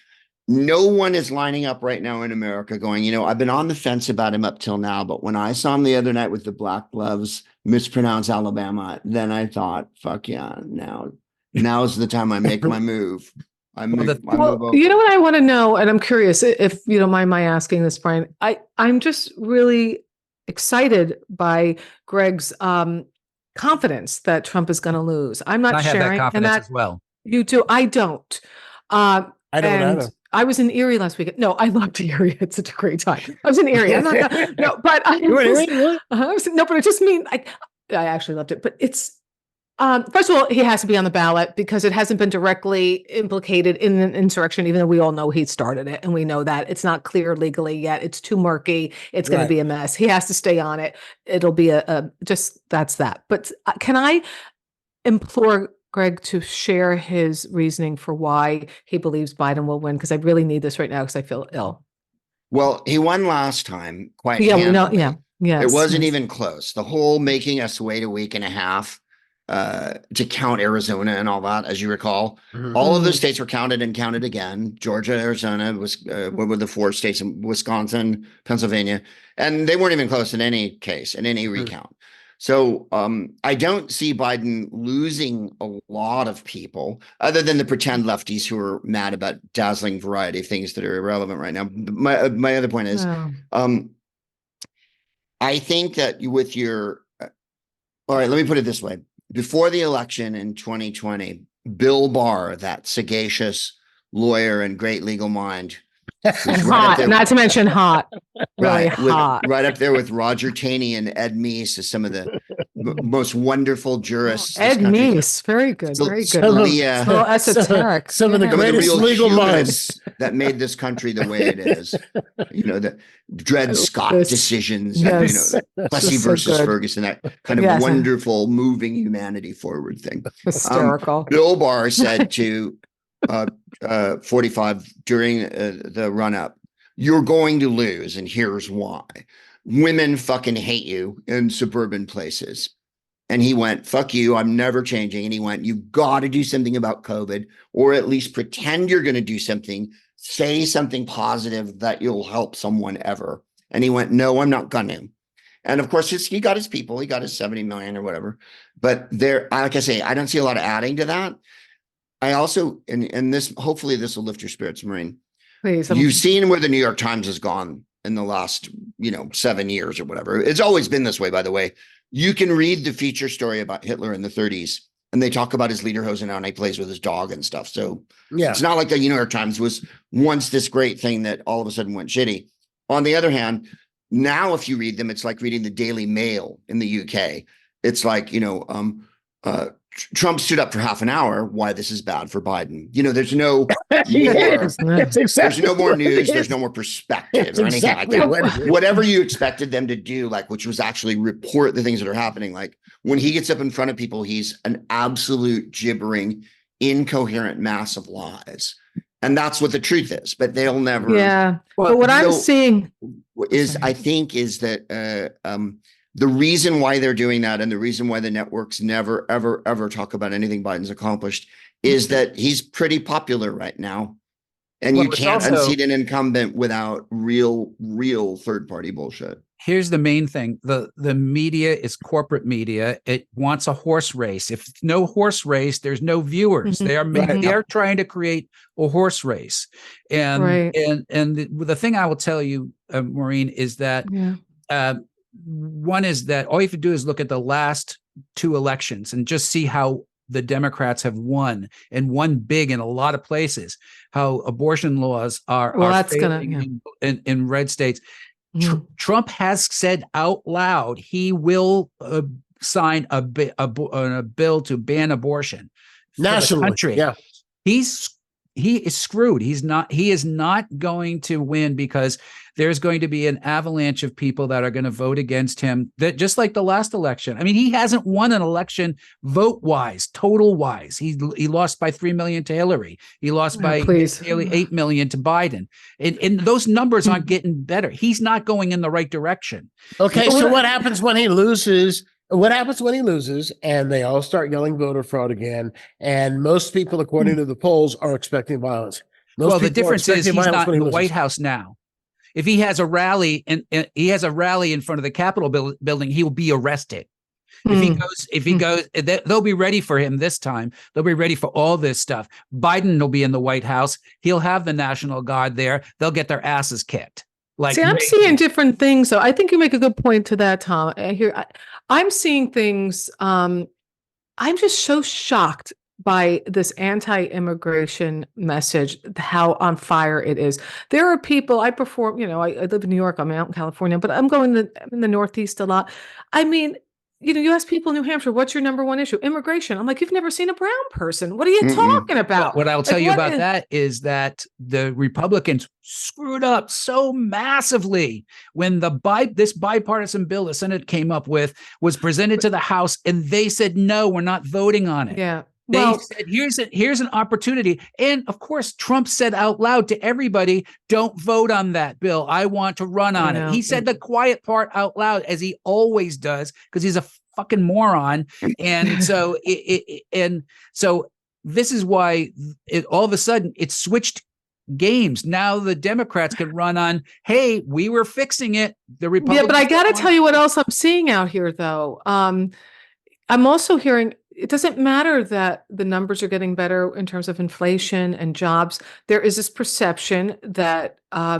[SPEAKER 2] No one is lining up right now in America going, I've been on the fence about him up till now, but when I saw him the other night with the black gloves, mispronounced Alabama, then I thought, fuck yeah, now's the time I make my move.
[SPEAKER 3] You know what I want to know, and I'm curious if you don't mind my asking this, Brian. I'm just really excited by Greg's confidence that Trump is going to lose. I'm not sharing,
[SPEAKER 4] have that confidence
[SPEAKER 3] and that
[SPEAKER 4] as well.
[SPEAKER 3] You do. I don't.
[SPEAKER 1] I don't either.
[SPEAKER 3] I was in Erie last weekend. No, I loved Erie. It's such a great time. I was in Erie. I'm not gonna, no, but I was, no, but it just mean I actually loved it. But it's first of all, he has to be on the ballot because it hasn't been directly implicated in an insurrection, even though we all know he started it and we know that it's not clear legally yet. It's too murky. It's going to be a mess. He has to stay on it. It'll be that's that. But can I implore Greg to share his reasoning for why he believes Biden will win? Because I really need this right now because I feel ill.
[SPEAKER 2] Well, he won last time quite
[SPEAKER 3] handily.
[SPEAKER 2] It wasn't even close. The whole making us wait a week and a half to count Arizona and all that, as you recall, all of those states were counted and counted again. Georgia, Arizona were the 4 states, in Wisconsin, Pennsylvania, and they weren't even close in any case, in any recount. So I don't see Biden losing a lot of people other than the pretend lefties who are mad about dazzling variety of things that are irrelevant right now. My other point is, I think that with your, all right, let me put it this way. Before the election in 2020, Bill Barr, that sagacious lawyer and great legal mind,
[SPEAKER 3] hot, not to mention hot, really hot,
[SPEAKER 2] right up there with Roger Taney and Ed Meese as some of the most wonderful jurists.
[SPEAKER 3] Ed Meese, very good, very good. A little esoteric.
[SPEAKER 1] Some of the greatest legal minds
[SPEAKER 2] that made this country the way it is. The Dred Scott decisions, Plessy versus Ferguson, that kind of wonderful, moving humanity forward thing.
[SPEAKER 3] Hysterical.
[SPEAKER 2] Bill Barr said to 45 during the run up, you're going to lose, and here's why. Women fucking hate you in suburban places. And he went, fuck you, I'm never changing. And he went, you got to do something about COVID, or at least pretend you're going to do something, say something positive that you'll help someone ever. And he went, no, I'm not going to. And of course, he got his people, he got his 70 million or whatever. But there, like I say, I don't see a lot of adding to that. I also, and this, hopefully this will lift your spirits, Maureen.
[SPEAKER 3] Please.
[SPEAKER 2] You've seen where the New York Times has gone in the last, 7 years or whatever. It's always been this way, by the way. You can read the feature story about Hitler in the 30s, and they talk about his lederhosen and how he plays with his dog and stuff. So it's not like the New York Times was once this great thing that all of a sudden went shitty. On the other hand, now if you read them, it's like reading the Daily Mail in the UK. It's like, Trump stood up for half an hour why this is bad for Biden. There's no there's no more news, there's no more perspective or anything like that. Whatever you expected them to do, which was actually report the things that are happening. Like when he gets up in front of people, he's an absolute gibbering, incoherent mass of lies. And that's what the truth is, but they'll never.
[SPEAKER 3] Yeah. But what I'm seeing
[SPEAKER 2] is, I think, is that the reason why they're doing that, and the reason why the networks never, ever, ever talk about anything Biden's accomplished, is that he's pretty popular right now. And you can't unseat an incumbent without real third-party bullshit.
[SPEAKER 4] Here's the main thing. The media is corporate media. It wants a horse race. If no horse race, there's no viewers.
[SPEAKER 3] Mhm.
[SPEAKER 4] They're trying to create a horse race. And
[SPEAKER 3] Right.
[SPEAKER 4] and the thing I will tell you, Maureen, is that
[SPEAKER 3] Yeah.
[SPEAKER 4] one is that all you have to do is look at the last two elections and just see how the Democrats have won and won big in a lot of places, how abortion laws are failing in red states. Trump has said out loud he will sign a bill to ban abortion
[SPEAKER 1] nationally.
[SPEAKER 4] country.
[SPEAKER 1] Yeah.
[SPEAKER 4] He is screwed. He is not going to win because there's going to be an avalanche of people that are going to vote against him, that just like the last election. I mean, he hasn't won an election vote wise, total wise. He lost by 3 million to Hillary. He lost by nearly 8 million to Biden. And those numbers aren't getting better. He's not going in the right direction.
[SPEAKER 1] Okay. So what happens when he loses? What happens when he loses and they all start yelling voter fraud again? And most people, according to the polls, are expecting violence.
[SPEAKER 4] Well, the difference is he's not in the White House now. If he has a rally and he has a rally in front of the Capitol building, he will be arrested. If he goes, they'll be ready for him this time. They'll be ready for all this stuff. Biden will be in the White House. He'll have the National Guard there. They'll get their asses kicked.
[SPEAKER 3] See, I'm seeing different things. So I think you make a good point to that, Tom. I'm seeing things. I'm just so shocked by this anti-immigration message, how on fire it is. There are people, I perform, I live in New York, I'm out in California, but I'm in the Northeast a lot. I mean, you ask people in New Hampshire, what's your number one issue? Immigration. I'm like, you've never seen a brown person. What are you talking about?
[SPEAKER 4] What I'll tell you about that is that the Republicans screwed up so massively when this bipartisan bill the Senate came up with was presented to the House, and they said, no, we're not voting on it.
[SPEAKER 3] Yeah.
[SPEAKER 4] They said, here's an opportunity. And of course, Trump said out loud to everybody, don't vote on that bill. I want to run on it. He said the quiet part out loud, as he always does, because he's a fucking moron. And so so this is why all of a sudden it switched games. Now the Democrats can run on, hey, we were fixing it. The Republicans.
[SPEAKER 3] Yeah, but I got to tell you what else I'm seeing out here, though. I'm also hearing, it doesn't matter that the numbers are getting better in terms of inflation and jobs. There is this perception that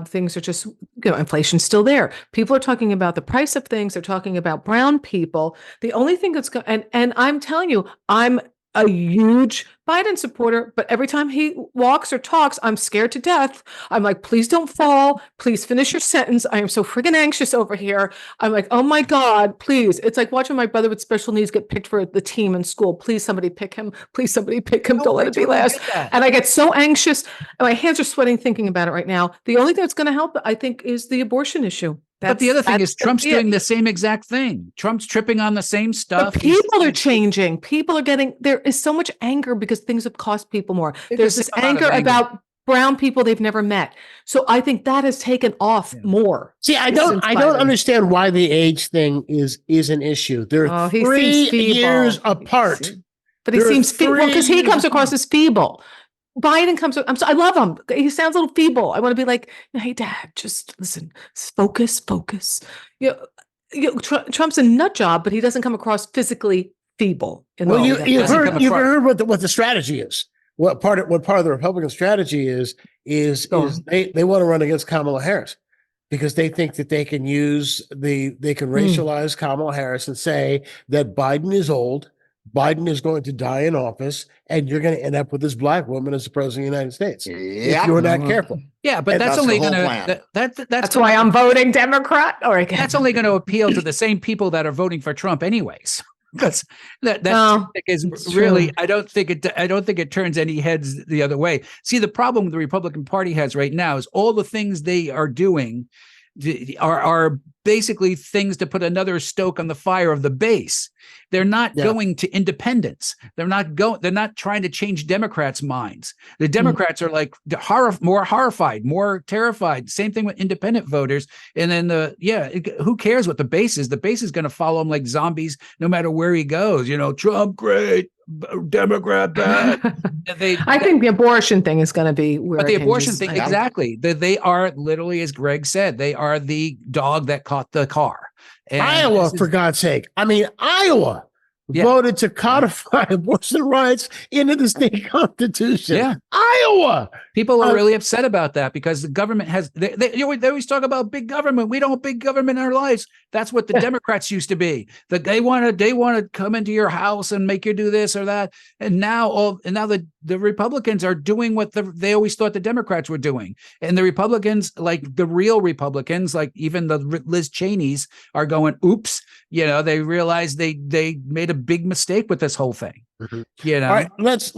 [SPEAKER 3] things are just, inflation's still there. People are talking about the price of things. They're talking about brown people. The only thing that's going, and I'm telling you, I'm a huge Biden supporter, but every time he walks or talks, I'm scared to death. I'm like, please don't fall. Please finish your sentence. I am so friggin' anxious over here. I'm like, oh my God, please. It's like watching my brother with special needs get picked for the team in school. Please, somebody pick him. Please, somebody pick him. Don't let it be last. And I get so anxious. And my hands are sweating thinking about it right now. The only thing that's going to help, I think, is the abortion issue.
[SPEAKER 4] But the other thing is Trump's doing the same exact thing. Trump's tripping on the same stuff.
[SPEAKER 3] But people are changing. People are there is so much anger because things have cost people more. There's this anger about brown people they've never met. So I think that has taken off more.
[SPEAKER 1] See, I don't understand why the age thing is an issue. They're 3 years apart.
[SPEAKER 3] But he seems feeble because he comes across as feeble. Biden comes. I love him. He sounds a little feeble. I want to be like, hey, Dad, just listen, focus. Trump's a nut job, but he doesn't come across physically feeble.
[SPEAKER 1] You've heard what the strategy is. What part of the Republican strategy is they want to run against Kamala Harris because they think that they can racialize Kamala Harris and say that Biden is old. Biden is going to die in office, and you're going to end up with this black woman as the president of the United States if you're not careful.
[SPEAKER 4] Yeah, but that's only going to that's
[SPEAKER 3] why I'm voting Democrat.
[SPEAKER 4] That's only going to appeal to the same people that are voting for Trump, anyways. Because that is really, I don't think it turns any heads the other way. See, the problem the Republican Party has right now is all the things they are doing are basically things to put another stoke on the fire of the base. They're not
[SPEAKER 1] Yeah.
[SPEAKER 4] going to independence. They're not trying to change Democrats' minds. The Democrats are like more horrified, more terrified. Same thing with independent voters. And then who cares what the base is? The base is going to follow him like zombies, no matter where he goes. Trump, great. Democrat bad.
[SPEAKER 3] I think the abortion thing is going to be where.
[SPEAKER 4] But the
[SPEAKER 3] it
[SPEAKER 4] abortion
[SPEAKER 3] hinges.
[SPEAKER 4] thing,
[SPEAKER 3] I-
[SPEAKER 4] exactly. They are literally, as Greg said, they are the dog that caught the car. And
[SPEAKER 1] Iowa,
[SPEAKER 4] this is-
[SPEAKER 1] for God's sake. I mean, Iowa
[SPEAKER 4] Yeah.
[SPEAKER 1] voted to codify abortion rights into the state constitution.
[SPEAKER 4] Yeah.
[SPEAKER 1] Iowa.
[SPEAKER 4] People are really upset about that because the government has. They always talk about big government. We don't want big government in our lives. That's what the Democrats used to be. They want to come into your house and make you do this or that. And now the Republicans are doing what they always thought the Democrats were doing. And the Republicans, like the real Republicans, like even the Liz Cheneys, are going, "Oops!" They realize they made a big mistake with this whole thing.
[SPEAKER 1] All right, let's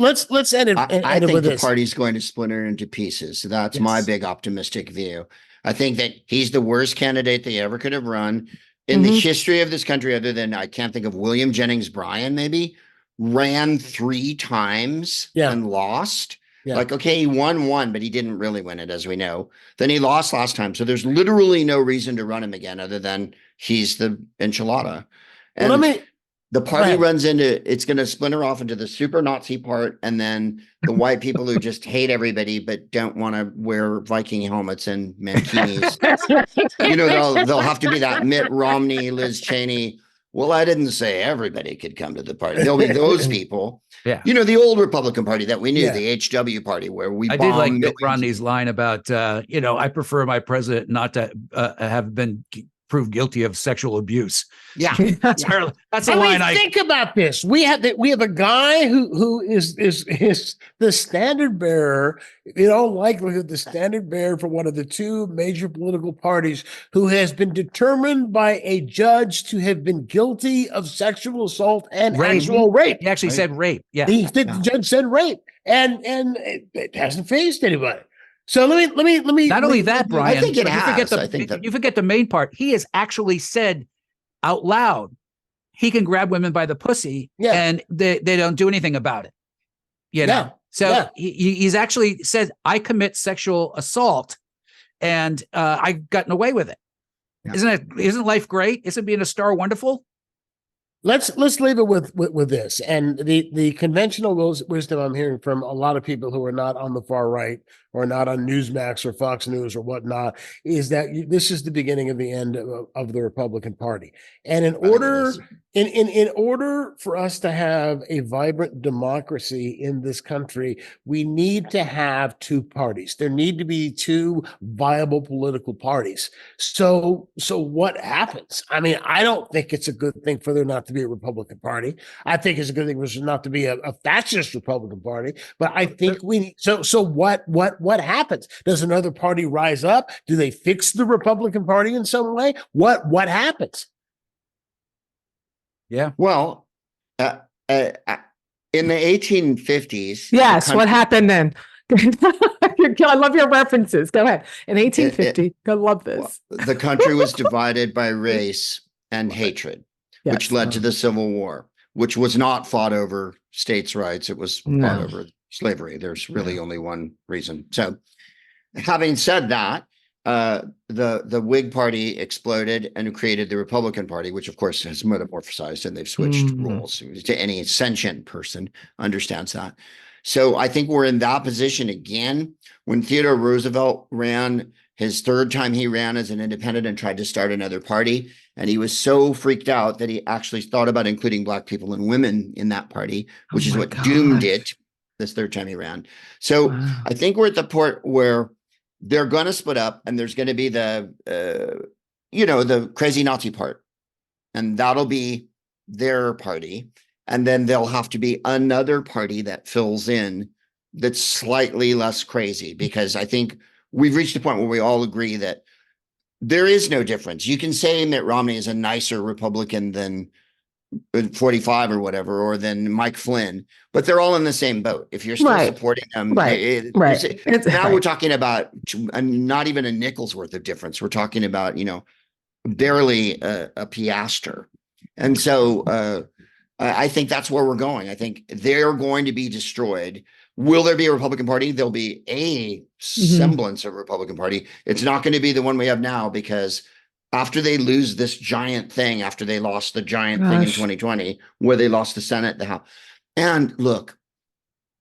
[SPEAKER 1] end it.
[SPEAKER 2] I
[SPEAKER 1] end it
[SPEAKER 2] think
[SPEAKER 1] with
[SPEAKER 2] the
[SPEAKER 1] this.
[SPEAKER 2] party's going to splinter into pieces. So that's my
[SPEAKER 1] Yes.
[SPEAKER 2] big optimistic view. I think that he's the worst candidate they ever could have run in the history of this country, other than I can't think of William Jennings Bryan, maybe ran 3 times and lost.
[SPEAKER 1] Yeah.
[SPEAKER 2] Like, okay, he won one, but he didn't really win it, as we know. Then he lost last time. So there's literally no reason to run him again other than he's the enchilada. And the party runs into, it's going to splinter off into the super Nazi part, and then the white people who just hate everybody but don't want to wear Viking helmets and mankinis. They'll have to be that Mitt Romney, Liz Cheney. Well, I didn't say everybody could come to the party. There'll be those people.
[SPEAKER 4] Yeah.
[SPEAKER 2] The old Republican Party that we knew, the HW party, where we
[SPEAKER 4] I did like
[SPEAKER 2] bombed
[SPEAKER 4] Mitt Romney's line about, I prefer my president not to have been proved guilty of sexual abuse.
[SPEAKER 2] Yeah.
[SPEAKER 4] That's a line I
[SPEAKER 1] think about this. We have a guy who is the standard bearer, in all likelihood, the standard bearer for one of the 2 major political parties, who has been determined by a judge to have been guilty of sexual assault and actual rape.
[SPEAKER 4] He actually said rape. Yeah.
[SPEAKER 1] The judge said rape, and it hasn't phased anybody. So let me.
[SPEAKER 4] Not only that, Brian,
[SPEAKER 2] I think it
[SPEAKER 4] but
[SPEAKER 2] has.
[SPEAKER 4] you forget the main part. He has actually said out loud he can grab women by the pussy, and they don't do anything about it. So he's actually said, I commit sexual assault, and I've gotten away with it. Yeah. Isn't life great? Isn't being a star wonderful?
[SPEAKER 1] Let's leave it with this. And the conventional wisdom I'm hearing from a lot of people who are not on the far right or not on Newsmax or Fox News or whatnot is that this is the beginning of the end of the Republican Party. And in order for us to have a vibrant democracy in this country, we need to have 2 parties. There need to be 2 viable political parties. So what happens? I mean, I don't think it's a good thing for there not to be a Republican Party. I think it's a good thing for there not to be a fascist Republican Party. But I think so what happens? Does another party rise up? Do they fix the Republican Party in some way? What happens?
[SPEAKER 2] Yeah. Well, in the 1850s.
[SPEAKER 3] Yes. What happened then? I love your references. Go ahead. In 1850, I love this.
[SPEAKER 2] The country was divided by race and hatred, which led to the Civil War, which was not fought over states' rights. It was fought over slavery. There's really only one reason. So having said that, the Whig Party exploded and created the Republican Party, which of course has metamorphosized, and they've switched roles. To any sentient person understands that. So I think we're in that position again. When Theodore Roosevelt ran his 3rd time he ran as an independent and tried to start another party, and he was so freaked out that he actually thought about including Black people and women in that party, which is what doomed it this 3rd time he ran. So I think we're at the point where they're going to split up, and there's going to be the crazy Nazi part, and that'll be their party. And then there'll have to be another party that fills in that's slightly less crazy, because I think we've reached a point where we all agree that there is no difference. You can say Mitt Romney is a nicer Republican than 45 or whatever, or than Mike Flynn, but they're all in the same boat. If you're still supporting them, now we're talking about not even a nickel's worth of difference. We're talking about, barely a piaster. And so I think that's where we're going. I think they're going to be destroyed. Will there be a Republican Party? There'll be a semblance of a Republican Party. It's not going to be the one we have now, because after they lose this giant thing, after they lost the giant thing in 2020, where they lost the Senate, the House, and look,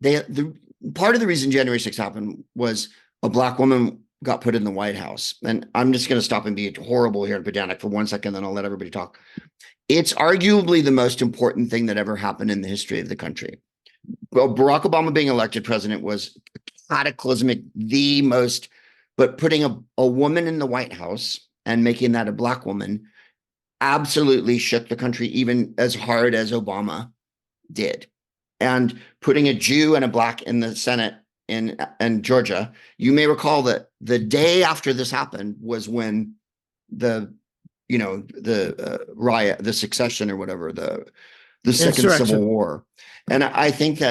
[SPEAKER 2] the part of the reason January 6th happened was a Black woman got put in the White House. And I'm just going to stop and be horrible here and pedantic for 1 second, then I'll let everybody talk. It's arguably the most important thing that ever happened in the history of the country. Well, Barack Obama being elected president was cataclysmic, but putting a woman in the White House and making that a Black woman absolutely shook the country, even as hard as Obama did. And putting a Jew and a Black in the Senate in Georgia, you may recall that the day after this happened was when the riot, the succession or whatever, the second Civil War. And I think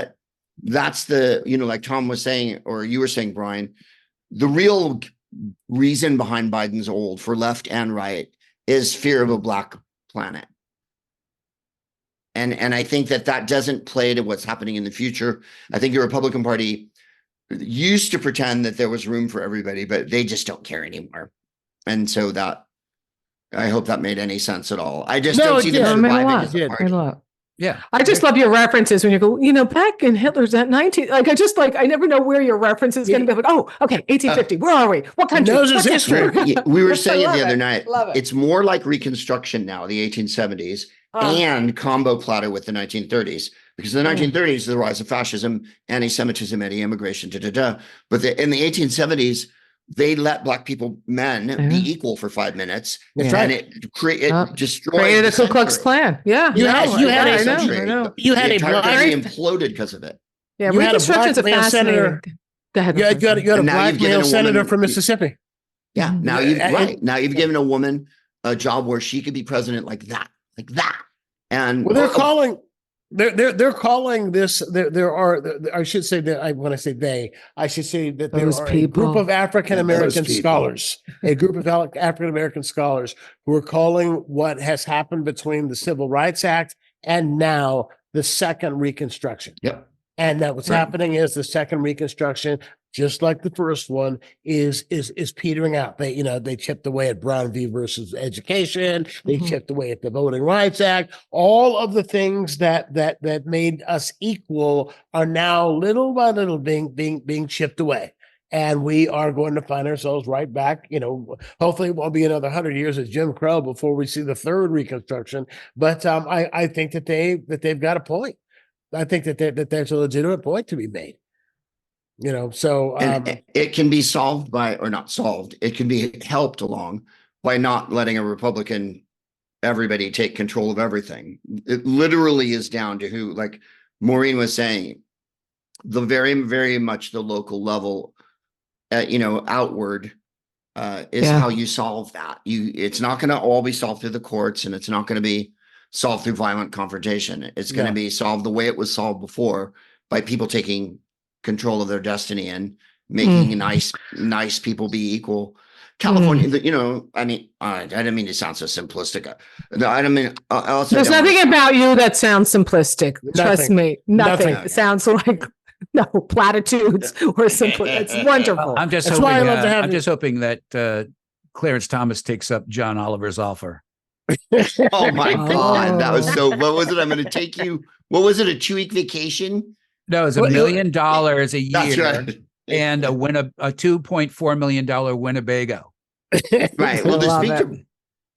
[SPEAKER 2] that's the, like Tom was saying, or you were saying, Brian, the real reason behind Biden's old for left and right is fear of a Black planet. And I think that doesn't play to what's happening in the future. I think the Republican Party used to pretend that there was room for everybody, but they just don't care anymore. And so I hope that made any sense at all. I just don't see them surviving as a party.
[SPEAKER 4] Yeah.
[SPEAKER 3] I just love your references when you go, back in Hitler's at 19, I never know where your reference is going to be. Like, oh, okay, 1850. Where are we? What country?
[SPEAKER 1] Knows his history.
[SPEAKER 2] Yeah, we were saying it the other night.
[SPEAKER 3] Love it.
[SPEAKER 2] It's more like Reconstruction now, the 1870s, and combo platter with the 1930s. Because in the 1930s, the rise of fascism, anti-Semitism, anti-immigration, But in the 1870s, they let Black men be equal for 5 minutes.
[SPEAKER 1] That's
[SPEAKER 2] and
[SPEAKER 1] right.
[SPEAKER 2] it destroyed
[SPEAKER 3] created
[SPEAKER 2] the
[SPEAKER 3] a Ku Klux
[SPEAKER 2] century.
[SPEAKER 3] Klan. Yeah.
[SPEAKER 1] You had
[SPEAKER 2] The
[SPEAKER 1] a
[SPEAKER 2] entire country
[SPEAKER 1] Black
[SPEAKER 2] imploded because of it.
[SPEAKER 3] Yeah,
[SPEAKER 1] You had a
[SPEAKER 3] Reconstruction's a
[SPEAKER 1] Black male
[SPEAKER 3] fascinating.
[SPEAKER 1] senator.
[SPEAKER 3] Go ahead.
[SPEAKER 1] You had a
[SPEAKER 2] And now
[SPEAKER 1] Black
[SPEAKER 2] you've given
[SPEAKER 1] male
[SPEAKER 2] a
[SPEAKER 1] senator
[SPEAKER 2] woman-
[SPEAKER 1] from Mississippi.
[SPEAKER 2] Yeah. Now
[SPEAKER 1] And-
[SPEAKER 2] you've given a woman a job where she could be president like that. And
[SPEAKER 1] Well, they're calling this. I should say that when I say they, I should say that there
[SPEAKER 3] Those
[SPEAKER 1] are a
[SPEAKER 3] people.
[SPEAKER 1] group of African American
[SPEAKER 2] Those people.
[SPEAKER 1] scholars, African American scholars who are calling what has happened between the Civil Rights Act and now the second Reconstruction.
[SPEAKER 2] Yep.
[SPEAKER 1] And that what's
[SPEAKER 2] Right.
[SPEAKER 1] happening is the second Reconstruction, just like the first one, is petering out. They chipped away at Brown v. versus education. They chipped away at the Voting Rights Act. All of the things that made us equal are now little by little being chipped away. And we are going to find ourselves right back. Hopefully it won't be another 100 years as Jim Crow before we see the third Reconstruction. But I think that they've got a point. I think that there's a legitimate point to be made.
[SPEAKER 2] And it can be solved or not solved. It can be helped along by not letting a Republican, everybody take control of everything. It literally is down to who, like Maureen was saying, the very, very much the local level, outward is how you solve that. It's not going to all be solved through the courts, and it's not going to be solved through violent confrontation. It's going to be solved the way it was solved before, by people taking control of their destiny and making nice people be equal. California, I didn't mean to sound so simplistic. I don't mean.
[SPEAKER 3] There's nothing about you that sounds simplistic. Trust me, nothing.
[SPEAKER 1] Nothing.
[SPEAKER 3] It sounds like platitudes or simple. It's wonderful.
[SPEAKER 4] I'm just
[SPEAKER 1] That's
[SPEAKER 4] hoping.
[SPEAKER 1] why I love to have
[SPEAKER 4] I'm
[SPEAKER 1] you.
[SPEAKER 4] just hoping that Clarence Thomas takes up John Oliver's offer.
[SPEAKER 2] Oh my God, that was so. What was it? I'm going to take you. What was it? A 2-week vacation?
[SPEAKER 4] No, it's $1 million a year,
[SPEAKER 2] That's right.
[SPEAKER 4] and a $2.4 million Winnebago.
[SPEAKER 2] Right. Well, to
[SPEAKER 3] Love
[SPEAKER 2] speak
[SPEAKER 3] it.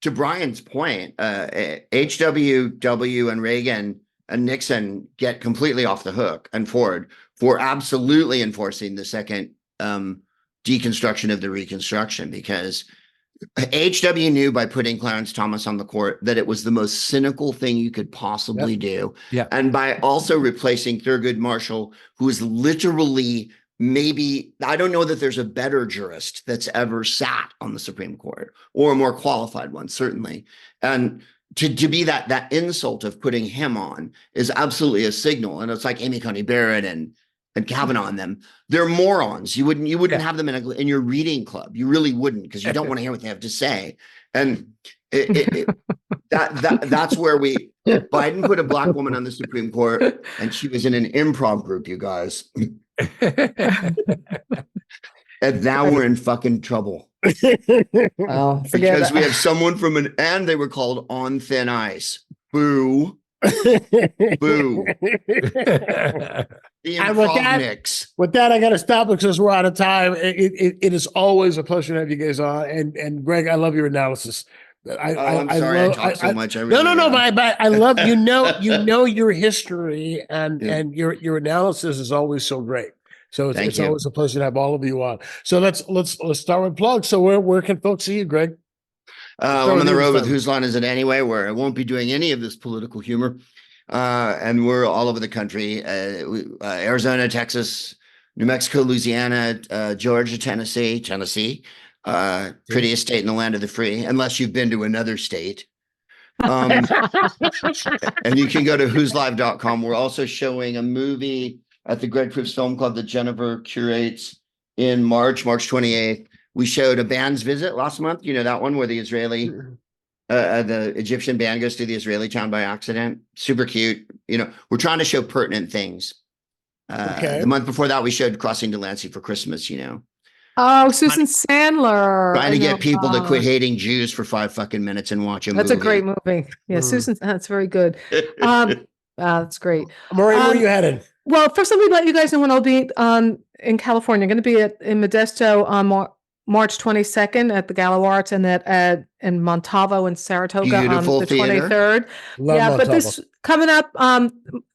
[SPEAKER 2] to Brian's point, HW and Reagan and Nixon get completely off the hook, and Ford, for absolutely enforcing the second deconstruction of the Reconstruction, because HW knew by putting Clarence Thomas on the court that it was the most cynical thing you could possibly do.
[SPEAKER 4] Yeah.
[SPEAKER 2] And by also replacing Thurgood Marshall, who is literally maybe, I don't know that there's a better jurist that's ever sat on the Supreme Court, or a more qualified one, certainly. And to be that insult of putting him on is absolutely a signal. And it's like Amy Coney Barrett and and Kavanaugh and them, they're morons. You wouldn't
[SPEAKER 4] Yeah.
[SPEAKER 2] have them in your reading club. You really wouldn't, because you don't want to hear what they have to say. And that's where Biden put a black woman on the Supreme Court, and she was in an improv group, you guys. And now we're in fucking trouble.
[SPEAKER 3] Oh, forget
[SPEAKER 2] Because
[SPEAKER 3] that.
[SPEAKER 2] we have someone and they were called on thin ice. Boo. Boo. The
[SPEAKER 1] And with
[SPEAKER 2] improv
[SPEAKER 1] that-
[SPEAKER 2] mix.
[SPEAKER 1] With that, I got to stop because we're out of time. It is always a pleasure to have you guys on. And Greg, I love your analysis.
[SPEAKER 2] I'm sorry I talk so much. I really
[SPEAKER 1] No,
[SPEAKER 2] am.
[SPEAKER 1] but I love your history and your analysis is always so great. So
[SPEAKER 2] Thank
[SPEAKER 1] it's
[SPEAKER 2] you.
[SPEAKER 1] always a pleasure to have all of you on. So let's start with plugs. So where can folks see you, Greg?
[SPEAKER 2] I'm on the
[SPEAKER 1] you
[SPEAKER 2] road
[SPEAKER 1] this
[SPEAKER 2] with
[SPEAKER 1] time.
[SPEAKER 2] Whose Line Is It Anyway, where I won't be doing any of this political humor. And we're all over the country, Arizona, Texas, New Mexico, Louisiana, Georgia, Tennessee, prettiest state in the land of the free, unless you've been to another state. And you can go to whoselive.com. We're also showing a movie at the Greg Proops Film Club that Jennifer curates in March 28th. We showed A Band's Visit last month. You know that one where the Egyptian band goes through the Israeli town by accident. Super cute. You know, we're trying to show pertinent things.
[SPEAKER 1] Okay.
[SPEAKER 2] The month before that, we showed Crossing Delancey for Christmas, you know.
[SPEAKER 3] Oh, Susan Sandler.
[SPEAKER 2] Trying to
[SPEAKER 3] I
[SPEAKER 2] get
[SPEAKER 3] know.
[SPEAKER 2] people to quit hating Jews for 5 fucking minutes and watch a movie.
[SPEAKER 3] That's a great movie. Yeah,
[SPEAKER 1] Mm.
[SPEAKER 3] Susan, that's very good. That's great.
[SPEAKER 1] Maureen, where are you headed?
[SPEAKER 3] Well, first let me let you guys know when I'll be in California. I'm going to be in Modesto on March 22nd at the Gallo Arts, and in Montalvo and Saratoga
[SPEAKER 2] Beautiful
[SPEAKER 3] on the
[SPEAKER 2] theater.
[SPEAKER 3] 23rd.
[SPEAKER 1] Love
[SPEAKER 3] Yeah, but
[SPEAKER 1] Montalvo.
[SPEAKER 3] this coming up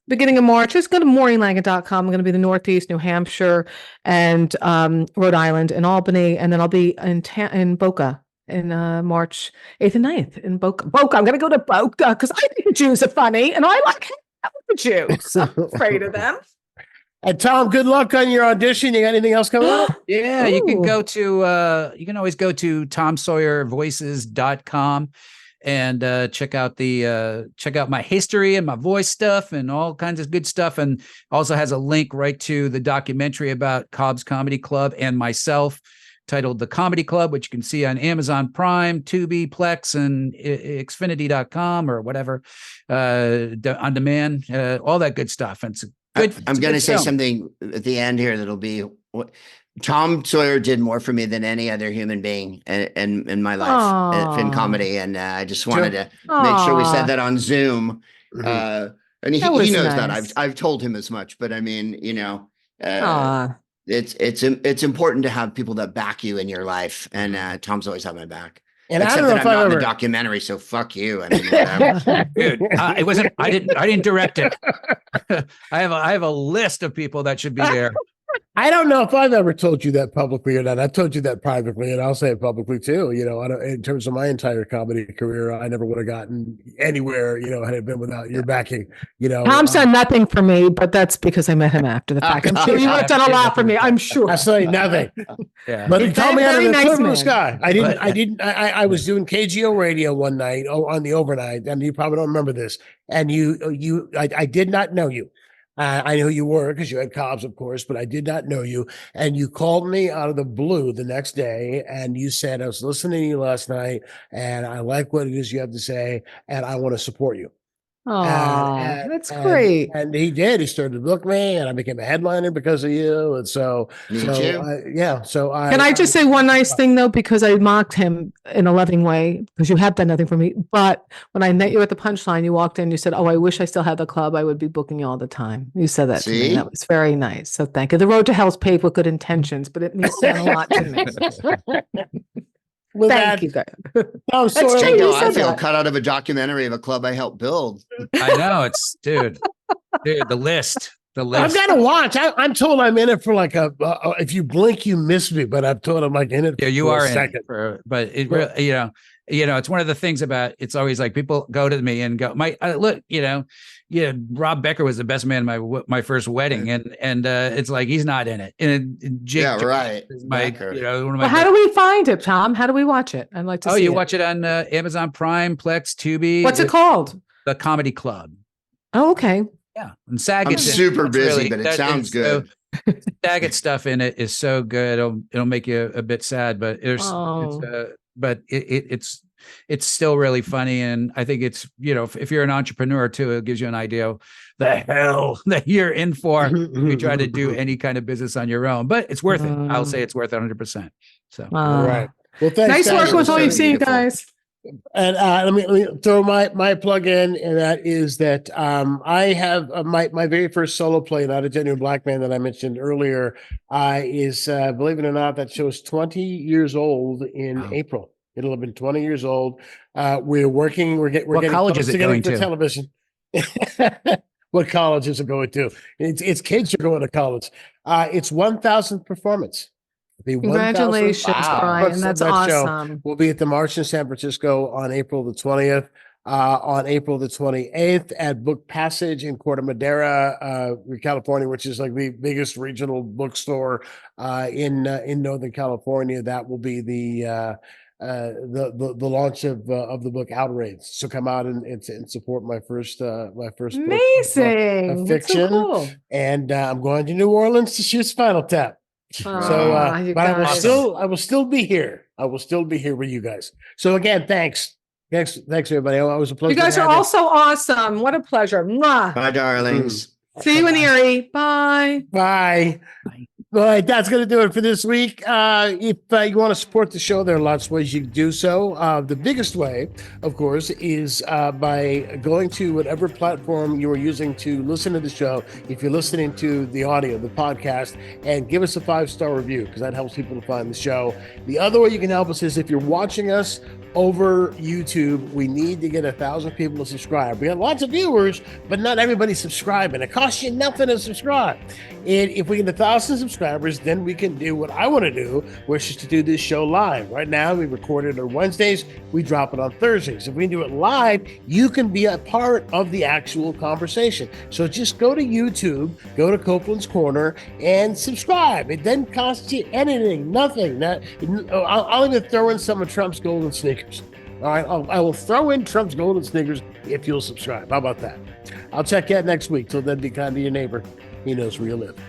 [SPEAKER 3] beginning of March, just go to MaureenLangan.com. I'm going to be in the Northeast, New Hampshire, and Rhode Island, and Albany, and then I'll be in Boca in March 8th and 9th in Boca. I'm going to go to Boca because I think the Jews are funny, and I like hanging out with the Jews. I'm afraid of them.
[SPEAKER 1] And Tom, good luck on your audition. You got anything else coming up?
[SPEAKER 4] Yeah, you can
[SPEAKER 3] Ooh.
[SPEAKER 4] go to you can always go to tomsawyervoices.com and check out my history and my voice stuff and all kinds of good stuff, and also has a link right to the documentary about Cobb's Comedy Club and myself titled The Comedy Club, which you can see on Amazon Prime, Tubi, Plex, and Xfinity.com or whatever on demand, all that good stuff. And it's
[SPEAKER 2] I'm going to say
[SPEAKER 4] film.
[SPEAKER 2] something at the end here that'll be Tom Sawyer did more for me than any other human being in my life in
[SPEAKER 3] Aw.
[SPEAKER 2] comedy. And I just wanted to make sure we
[SPEAKER 3] Aw.
[SPEAKER 2] said that on Zoom.
[SPEAKER 1] Mhm.
[SPEAKER 2] And he
[SPEAKER 3] That was
[SPEAKER 2] knows that.
[SPEAKER 3] nice.
[SPEAKER 2] I've told him as much, but I mean, you know,
[SPEAKER 3] Aw.
[SPEAKER 2] it's important to have people that back you in your life. And Tom's always had my back.
[SPEAKER 1] And I
[SPEAKER 2] Except
[SPEAKER 1] don't know
[SPEAKER 2] that
[SPEAKER 1] if
[SPEAKER 2] I'm not
[SPEAKER 1] I've
[SPEAKER 2] in the
[SPEAKER 1] ever.
[SPEAKER 2] documentary, so fuck you. I mean, whatever.
[SPEAKER 4] Dude, it wasn't. I didn't direct it. I have a list of people that should be there.
[SPEAKER 1] I don't know if I've ever told you that publicly or not. I've told you that privately, and I'll say it publicly too. You know, in terms of my entire comedy career, I never would have gotten anywhere, you know, had it been without your backing. You know,
[SPEAKER 3] Tom's done nothing for me, but that's because I met him after the fact. I'm sure you would have done a lot for me. I'm sure.
[SPEAKER 1] absolutely nothing.
[SPEAKER 4] Yeah.
[SPEAKER 1] But he
[SPEAKER 3] He's a
[SPEAKER 1] called me out of
[SPEAKER 3] very
[SPEAKER 1] the
[SPEAKER 3] nice
[SPEAKER 1] clear blue
[SPEAKER 3] man.
[SPEAKER 1] sky. I was doing KGO radio one night on the overnight, and you probably don't remember this. And I did not know you. I knew you were because you had Cobb's, of course, but I did not know you. And you called me out of the blue the next day, and you said, I was listening to you last night, and I like what it is you have to say, and I want to support you.
[SPEAKER 3] Aw, that's great.
[SPEAKER 1] And he did. He started to book me, and I became a headliner because of you. And so,
[SPEAKER 2] Me too.
[SPEAKER 3] Can I just say one nice thing though, because I mocked him in a loving way, because you have done nothing for me. But when I met you at the Punchline, you walked in, you said, "Oh, I wish I still had the club. I would be booking you all the time." You said that to me.
[SPEAKER 2] See?
[SPEAKER 3] That was very nice. So thank you. The road to hell's paved with good intentions, but it means a lot to me.
[SPEAKER 1] With
[SPEAKER 3] Thank
[SPEAKER 1] that,
[SPEAKER 3] you, guys.
[SPEAKER 1] Tom Sawyer,
[SPEAKER 3] true.
[SPEAKER 2] I know,
[SPEAKER 3] You
[SPEAKER 2] I
[SPEAKER 3] said
[SPEAKER 2] feel
[SPEAKER 3] that.
[SPEAKER 2] cut out of a documentary of a club I helped build.
[SPEAKER 4] I know it's dude, the list.
[SPEAKER 1] I've
[SPEAKER 4] list.
[SPEAKER 1] got to watch. I'm told I'm in it for like if you blink, you miss me. But I'm told I'm like in it.
[SPEAKER 4] Yeah, you
[SPEAKER 1] for
[SPEAKER 4] are
[SPEAKER 1] a
[SPEAKER 4] in
[SPEAKER 1] second.
[SPEAKER 4] it for, but it really, you know, it's one of the things about it's always like people go to me and go, look, Rob Becker was the best man at my first wedding, and it's like he's not in it. And Jake,
[SPEAKER 2] Yeah, right.
[SPEAKER 4] is my,
[SPEAKER 2] Becker.
[SPEAKER 4] one of my.
[SPEAKER 3] Well, how do we find it, Tom? How do we watch it? I'd like to see
[SPEAKER 4] you
[SPEAKER 3] it.
[SPEAKER 4] watch it on Amazon Prime, Plex, Tubi.
[SPEAKER 3] What's it called?
[SPEAKER 4] The Comedy Club.
[SPEAKER 3] Oh, okay.
[SPEAKER 4] Yeah, and SAG.
[SPEAKER 2] I'm
[SPEAKER 4] gets in.
[SPEAKER 2] super
[SPEAKER 4] That's
[SPEAKER 2] busy,
[SPEAKER 4] really-
[SPEAKER 2] but it
[SPEAKER 4] that
[SPEAKER 2] sounds
[SPEAKER 4] is-
[SPEAKER 2] good.
[SPEAKER 4] Daggett stuff in it is so good. It'll make you a bit sad, but it's still really funny. And I think it's, if you're an entrepreneur too, it gives you an idea of the hell that you're in for if you try to do any kind of business on your own, but it's worth it. I'll say it's worth it 100%. So,
[SPEAKER 1] All right. Well, thanks,
[SPEAKER 3] nice
[SPEAKER 1] guys.
[SPEAKER 3] work with all you've seen,
[SPEAKER 2] Beautiful.
[SPEAKER 3] guys.
[SPEAKER 1] And let me throw my plug in, and that is that I have my very first solo play, Not a Genuine Black Man, that I mentioned earlier, is believe it or not, that show's 20 years old in April. It'll have been 20 years old. We're getting
[SPEAKER 4] college is it going to?
[SPEAKER 1] television. What college is it going to? It's kids are going to college. It's 1,000th performance. The 1,000th
[SPEAKER 3] Congratulations, Brian. That's awesome.
[SPEAKER 1] We'll be at the March in San Francisco on April the 20th. On April the 28th at Book Passage in Corte Madera, California, which is like the biggest regional bookstore in Northern California. That will be the launch of the book Outrage. So come out and support my first
[SPEAKER 3] Amazing.
[SPEAKER 1] book of fiction.
[SPEAKER 3] So cool.
[SPEAKER 1] And I'm going to New Orleans to shoot Spinal Tap. So, but I will still be here. I will still be here with you guys. So again, thanks, everybody. It was a pleasure.
[SPEAKER 3] You guys are all so awesome. What a pleasure. Mwah.
[SPEAKER 2] Bye, darlings.
[SPEAKER 3] See you in Erie. Bye.
[SPEAKER 1] Bye. All right, that's going to do it for this week. If you want to support the show, there are lots of ways you can do so. The biggest way, of course, is by going to whatever platform you are using to listen to the show. If you're listening to the audio, the podcast, and give us a 5-star review, because that helps people to find the show. The other way you can help us is if you're watching us over YouTube, we need to get 1,000 people to subscribe. We have lots of viewers, but not everybody's subscribing. It costs you nothing to subscribe. And if we get 1,000 subscribers, then we can do what I want to do, which is to do this show live. Right now, we record it on Wednesdays. We drop it on Thursdays. If we do it live, you can be a part of the actual conversation. So just go to YouTube, go to Copeland's Corner, and subscribe. It doesn't cost you anything, nothing. I'll even throw in some of Trump's golden sneakers. All right, I will throw in Trump's golden sneakers if you'll subscribe. How about that? I'll check you out next week. Till then, be kind to your neighbor. He knows where you live.